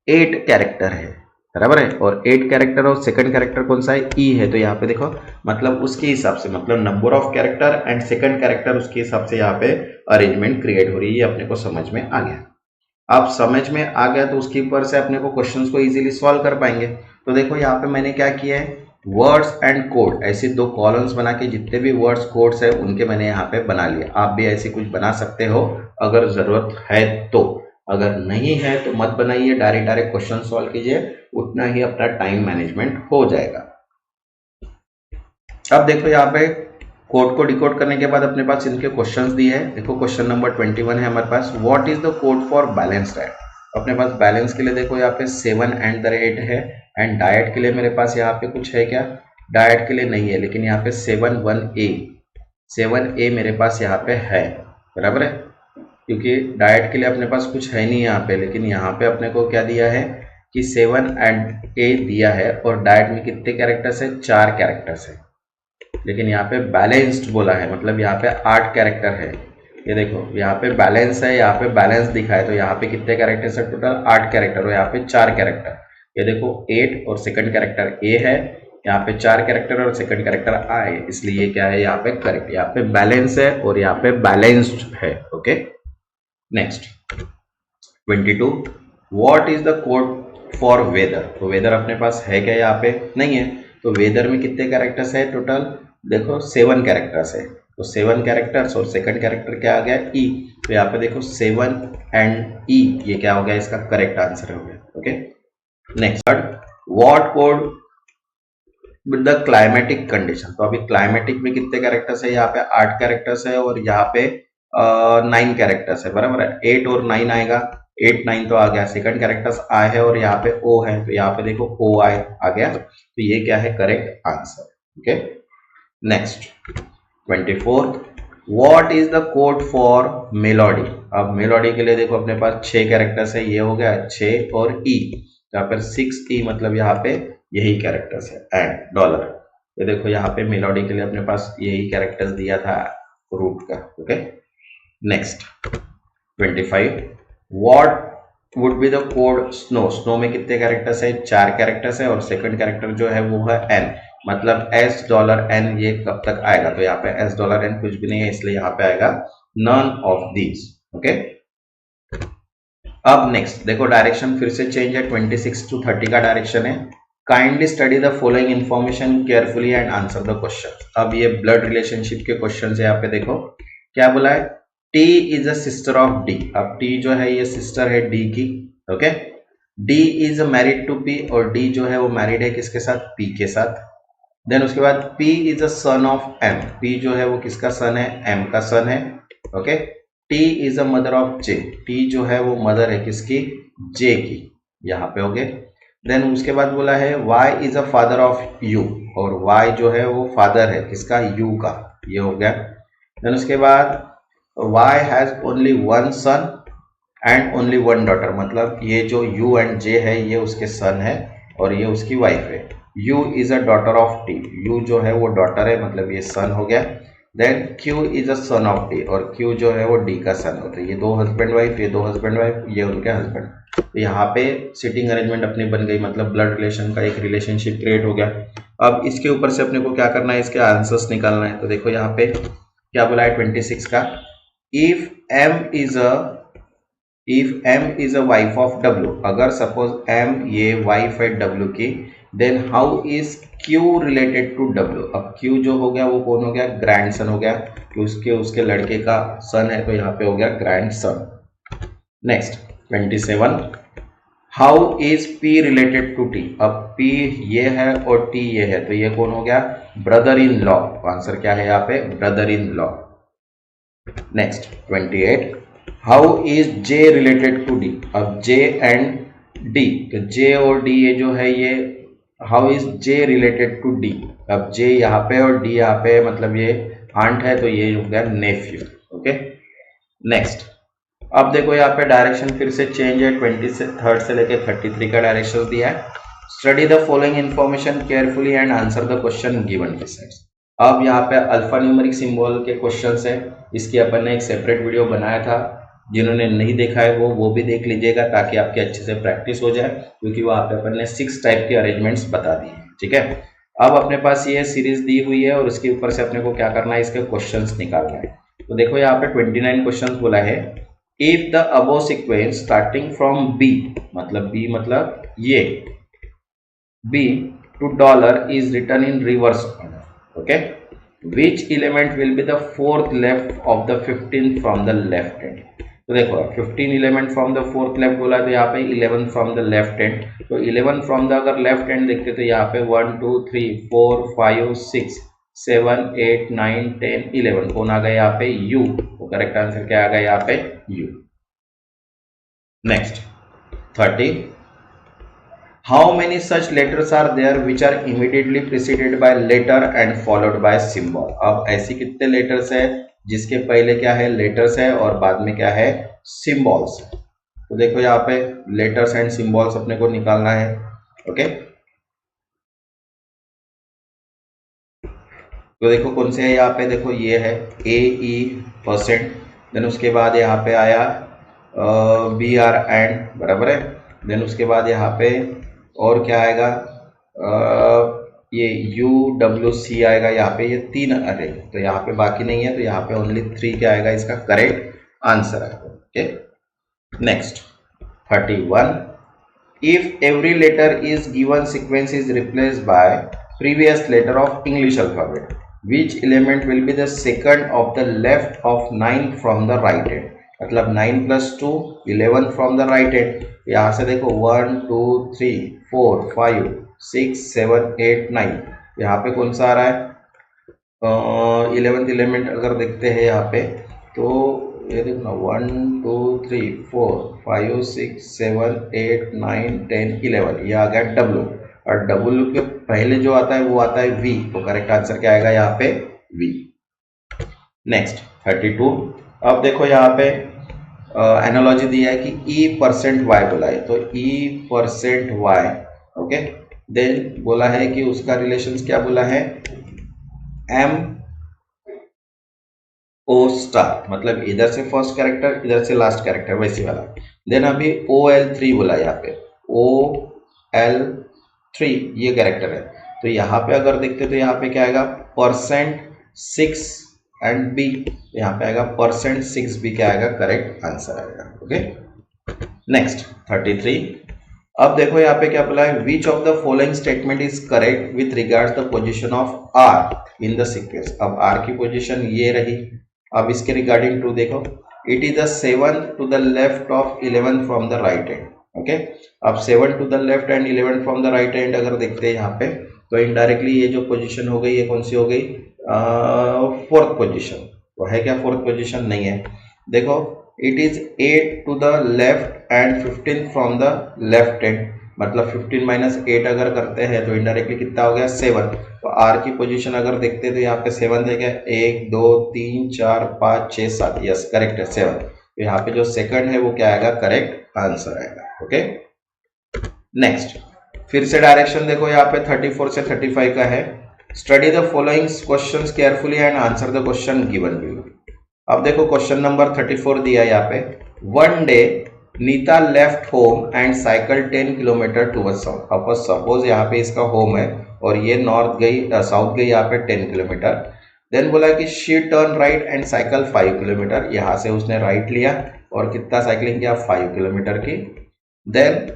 Speaker 1: 8 कैरेक्टर है, बराबर है। और 8 कैरेक्टर और सेकंड कैरेक्टर कौन सा है, ई है। तो यहाँ पे देखो मतलब उसके हिसाब से, मतलब number of character and second character, उसके हिसाब से यहाँ पे अरेंजमेंट क्रिएट हो रही है। ये अपने को समझ में आ गया। अब समझ में आ गया तो उसके ऊपर से अपने को क्वेश्चंस को इजीली सॉल्व कर पाएंगे। तो देखो यहाँ पे मैंने क्या किया है, वर्ड्स एंड कोड, ऐसे 2 कॉलम्स बना के जितने भी वर्ड्स कोड्स है उनके मैंने यहाँ पे बना लिए। आप भी ऐसे कुछ बना सकते हो अगर जरूरत है तो, अगर नहीं है तो मत बनाइए, डायरेक्ट क्वेश्चन सॉल्व कीजिए, उतना ही अपना टाइम मैनेजमेंट हो जाएगा। अब देखो यहाँ पे कोड को डिकोड करने के बाद अपने पास इनके क्वेश्चंस दिए हैं। देखो क्वेश्चन नंबर 21 है हमारे पास, what is the code for balance diet. अपने पास बैलेंस के लिए देखो यहाँ पे 7 एंड द रेट है। एंड डाइट के लिए मेरे पास यहाँ पे कुछ है क्या, डाइट के लिए नहीं है, लेकिन यहाँ पे 7A मेरे पास यहाँ पे है, बराबर है। क्योंकि डाइट के लिए अपने पास कुछ है नहीं यहाँ पे, लेकिन यहाँ पे अपने को क्या दिया है कि 7 एंड ए दिया है। और डाइट में कितने कैरेक्टर्स है, 4 कैरेक्टर्स है। लेकिन यहाँ पे बैलेंस्ड बोला है, मतलब यहाँ पे 8 कैरेक्टर है। ये देखो यहाँ पे बैलेंस है, यहाँ पे बैलेंस दिखा है, तो यहाँ पे कितने कैरेक्टर्स है, टोटल 8 कैरेक्टर, और यहाँ पे 4 कैरेक्टर। ये देखो 8 और सेकंड कैरेक्टर ए है, यहाँ पे 4 कैरेक्टर और सेकंड कैरेक्टर आई, इसलिए क्या है यहाँ पे करेक्ट, यहाँ पे बैलेंस है और यहाँ पे बैलेंस्ड है। Okay next 22, what is the code for weather. तो वेदर अपने पास है क्या, यहाँ पे नहीं है। तो वेदर में कितने कैरेक्टर्स है, टोटल देखो 7 कैरेक्टर्स है। तो 7 कैरेक्टर्स और सेकंड कैरेक्टर क्या आ गया ई, तो यहाँ पे देखो 7 एंड ई, ये क्या हो गया इसका करेक्ट आंसर हो गया। Okay, next what code with the climatic condition. तो अभी क्लाइमेटिक में कितने कैरेक्टर्स है, यहाँ पे 8 कैरेक्टर्स है और यहाँ पे 9 कैरेक्टर्स है, बराबर है। 8 और 9 आएगा, 8 9 तो आ गया, सेकंड कैरेक्टर्स आई है और यहाँ पे ओ है, तो यहाँ पे देखो ओ आई आ गया, तो ये क्या है correct answer. Okay, next 24, what is the code for melody. अब मेलोडी के लिए देखो अपने पास 6 कैरेक्टर्स है, ये हो गया 6 और ई, यहाँ पर 6 ई मतलब यहाँ पे यही कैरेक्टर्स है एंड डॉलर। ये देखो यहाँ पे मेलोडी के लिए अपने पास यही कैरेक्टर्स दिया था रूट का। Okay, next 25, what would be the code snow. Snow में कितने कैरेक्टर्स है, 4 कैरेक्टर्स है और सेकंड कैरेक्टर जो है वो है एन, मतलब एस डॉलर एन, ये कब तक आएगा, तो यहाँ पे एस डॉलर एन कुछ भी नहीं है, इसलिए यहाँ पे आएगा नन ऑफ दीज। ओके, अब नेक्स्ट देखो डायरेक्शन फिर से चेंज है, 26 to 30 का डायरेक्शन है। Kindly study the following information carefully and answer the question. अब ये ब्लड रिलेशनशिप के क्वेश्चन है, यहाँ पे देखो क्या बोला है, T is a sister of D. अब टी जो है ये सिस्टर है डी की। Okay, D is married to P और डी जो है वो मैरिड है किसके साथ, पी के साथ। देन उसके बाद P is a son of M, P जो है वो किसका सन है, एम का सन है। Okay, T is a mother of J, T जो है वो मदर है किसकी, जे की, यहाँ पे हो गए। देन उसके बाद बोला है y is a father of u, और y जो है वो फादर है किसका, u का, ये हो गया। देन उसके बाद y has only one son and only one daughter, मतलब ये जो u एंड j है ये उसके सन है और ये उसकी वाइफ है। u is a daughter of t, u जो है वो डॉटर है, मतलब ये सन हो गया। Then q is a son of d, और q जो है वो d का सन होता है। ये दो हस्बैंड वाइफ, ये दो हस्बैंड वाइफ, ये उनके हस्बैंड। तो यहाँ पे सिटिंग अरेंजमेंट अपनी बन गई, मतलब ब्लड रिलेशन का एक रिलेशनशिप क्रिएट हो गया। अब इसके ऊपर से अपने को क्या करना है, इसके आंसर्स निकालना है। तो देखो यहाँ पे क्या बोला है 26 का, if m is a wife of w, अगर सपोज m ये वाइफ है w की, then how is q related to w। अब q जो हो गया वो कौन हो गया, ग्रैंड सन हो गया, कि उसके लड़के का सन है, तो यहाँ पे हो गया grandson. Next 27, how is p related to t। अब p ये है और t ये है, तो ये कौन हो गया, ब्रदर इन लॉ। आंसर क्या है यहाँ पे, brother in law. Next 28, how is j related to d। अब j एंड d, तो j और d ये जो है ये, how is j related to d। अब j यहाँ पे और d यहाँ पे, मतलब ये आंट है, तो ये हो गया नेफ्यू। ओके, नेक्स्ट अब देखो यहाँ पे डायरेक्शन फिर से चेंज है, 23 से लेके 33 का डायरेक्शन दिया है। Study the following information carefully and answer the question given besides. अब यहाँ पे अल्फा न्यूमेरिक सिंबल के क्वेश्चंस है, इसकी अपन ने एक सेपरेट वीडियो बनाया था, जिन्होंने नहीं देखा है वो भी देख लीजिएगा, ताकि आपकी अच्छे से प्रैक्टिस हो जाए, क्योंकि वहाँ पे अपन ने 6 टाइप के अरेंजमेंट्स बता दिए। ठीक है, अब अपने पास ये सीरीज दी हुई है और इसके ऊपर से अपने को क्या करना है, इसके क्वेश्चन निकालना है। तो देखो यहाँ पे 29 क्वेश्चन बोला है, if the above sequence starting from b, मतलब b मतलब ये b to dollar is written in reverse order, okay, which element will be the fourth left of the 15th from the left hand। तो देखो 15 element from the fourth left बोला, तो यहाँ पे 11 from the left hand, तो 11 from the अगर left hand देखते तो यहाँ पे 1 2 3 4 5 6 7 8 9 10 11 कौन आ गया यहाँ पे, u। तो करेक्ट आंसर क्या आ गया यहाँ पे, u। Next 30, how many such letters are there which are immediately preceded by letter and followed by symbol. अब ऐसी कितने लेटर्स है जिसके पहले क्या है, लेटर्स है और बाद में क्या है, सिंबल्स। तो देखो यहाँ पे लेटर्स एंड सिंबल्स अपने को निकालना है। ओके, तो देखो कौन से है यहाँ पे, देखो ये है AE%, देन उसके बाद यहाँ पे आया BR एंड, बराबर है। देन उसके बाद यहाँ पे और क्या आएगा, ये UWC आएगा यहाँ पे, ये 3 अरे, तो यहाँ पे बाकी नहीं है, तो यहाँ पे ओनली 3 क्या आएगा, इसका करेक्ट आंसर आएगा। Okay, next 31, if every letter is given sequence is replaced by previous letter of English alphabet. Which element will be the second of the left of 9 from the right hand, मतलब 9 + 2 11 फ्रॉम द राइट हैंड। यहाँ से देखो 1 2 3 4 5 6 7 8 9, यहाँ पे कौन सा आ रहा है 11th एलिमेंट अगर देखते हैं यहाँ पे तो ये देखना 1 2 3 4 5 6 7 8 9 10 11, ये आ गया डब्ल्यू, और डब्ल्यू के पहले जो आता है वो आता है वी, तो करेक्ट आंसर क्या आएगा यहाँ पे वी। नेक्स्ट 32, अब देखो यहाँ पे एनालॉजी दिया है कि E%Y बोला है, तो E%Y ओके, देन बोला है कि उसका रिलेशंस क्या बोला है MO*, मतलब इधर से फर्स्ट कैरेक्टर इधर से लास्ट कैरेक्टर वैसी वाला। देन अभी OL3 बोला यहाँ पे, OL3 ये कैरेक्टर है, तो यहाँ पे अगर देखते तो यहाँ पे क्या आएगा %6 एंड बी, यहाँ पे आएगा %6 क्या आएगा करेक्ट आंसर आएगा। ओके नेक्स्ट 33, अब देखो यहाँ पे क्या बोला है which of the following statement is correct with regards the position of R in the sequence. अब आर की पोजीशन ये रही, अब इसके रिगार्डिंग टू देखो it is the 7th to the left of 11 from the right hand. Okay, अब 7 to the left and 11 from the right hand अगर देखते हैं यहाँ पे तो इनडायरेक्टली ये जो पोजीशन हो गई ये कौन सी हो गई फोर्थ पोजीशन, तो है क्या फोर्थ पोजीशन नहीं है। देखो it is 8 to the left and 15 from the left hand, मतलब 15 - 8 अगर करते हैं तो इनडायरेक्टली कितना हो गया 7, तो आर की पोजीशन अगर देखते हैं तो यहाँ पे 7 है क्या 1 2 3 4 5 6 7, यस करेक्ट है 7, तो यहाँ पे जो सेकंड है वो क्या आएगा करेक्ट आंसर आएगा। ओके नेक्स्ट फिर से डायरेक्शन देखो यहाँ पे 34 से 35 का है, study the following questions carefully and answer the question given below. अब देखो क्वेश्चन नंबर 34 दिया है यहाँ पे, one day Nita left home and cycle 10 kilometre towards south. अब सपोज यहाँ पे इसका होम है और ये नॉर्थ गई साउथ गई यहाँ पे 10 किलोमीटर, देन बोला कि she turn right and cycle 5 kilometre, यहाँ से उसने राइट लिया और कितना साइकिलिंग किया 5 किलोमीटर की, then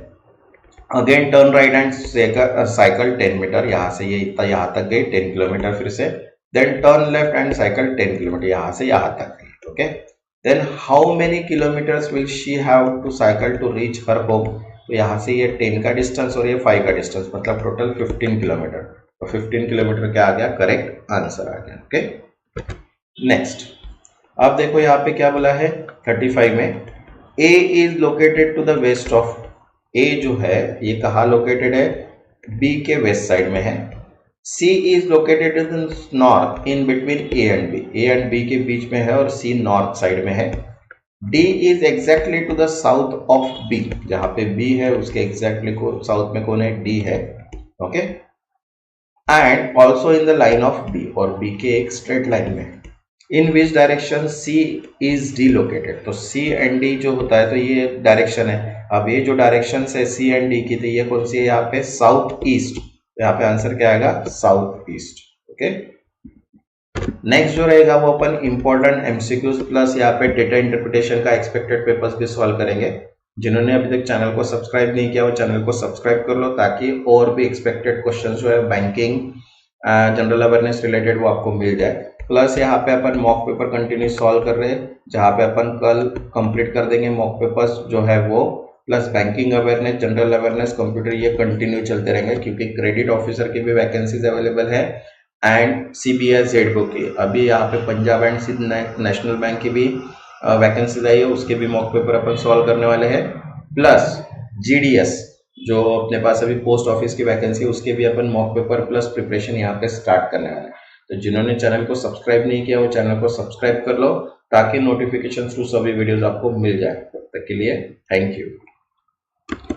Speaker 1: again turn right and cycle 10 metre, यहाँ से ये इतना यहाँ तक गई 10 किलोमीटर फिर से, then turn left and cycle 10 kilometre, यहाँ से यहाँ तक गई। Okay, then how many kilometres will she have to cycle to reach her home, तो यहाँ से ये 10 का डिस्टेंस और ये 5 का डिस्टेंस, मतलब टोटल 15 किलोमीटर, तो 15 किलोमीटर क्या आ गया करेक्ट आंसर आ गया। ओके नेक्स्ट अब देखो यहाँ पे क्या बोला है 35 में, A is located to the west of, A जो है ये कहाँ लोकेटेड है बी के वेस्ट साइड में है, C is located in north in between A and B, A and B के बीच में है और C नॉर्थ साइड में है, D is exactly to the south of B, जहाँ पे B है उसके exactly को साउथ में कौन है D है। Okay and also in the line of B, और B के एक स्ट्रेट लाइन में, in which direction C is D located, तो C and D जो होता है तो ये डायरेक्शन है, अब ये जो डायरेक्शन है C and D की तो ये कौन सी है यहाँ पे साउथ ईस्ट, यहाँ पे आंसर क्या आएगा साउथ ईस्ट। ओके नेक्स्ट जो रहेगा वो अपन इंपॉर्टेंट एमसीक्यूज प्लस यहाँ पे डेटा इंटरप्रिटेशन का एक्सपेक्टेड पेपर्स भी सॉल्व करेंगे। जिन्होंने अभी तक चैनल को सब्सक्राइब नहीं किया वो चैनल को सब्सक्राइब कर लो ताकि और भी एक्सपेक्टेड क्वेश्चन जो है बैंकिंग जनरल अवेयरनेस रिलेटेड वो आपको मिल जाए। प्लस यहाँ पे अपन मॉक पेपर कंटिन्यू सॉल्व कर रहे हैं जहाँ पे अपन कल कंप्लीट कर देंगे मॉक पेपर्स जो है वो, plus banking awareness general awareness computer ये कंटिन्यू चलते रहेंगे क्योंकि क्रेडिट ऑफिसर की भी वैकेंसीज अवेलेबल है एंड सीबीएस जेडको की, अभी यहाँ पे Punjab and Sind National Bank की भी वैकेंसीज आई है उसके भी मॉक पेपर अपन सॉल्व करने वाले हैं, प्लस जीडीएस जो अपने पास अभी पोस्ट ऑफिस की वैकेंसी है उसके भी अपन मॉक पेपर प्लस प्रिपरेशन यहाँ पे स्टार्ट करने वाले हैं। तो जिन्होंने चैनल को सब्सक्राइब नहीं किया वो चैनल को सब्सक्राइब कर लो ताकि नोटिफिकेशन थ्रू सभी वीडियोस आपको मिल जाए। तब तक के लिए थैंक यू।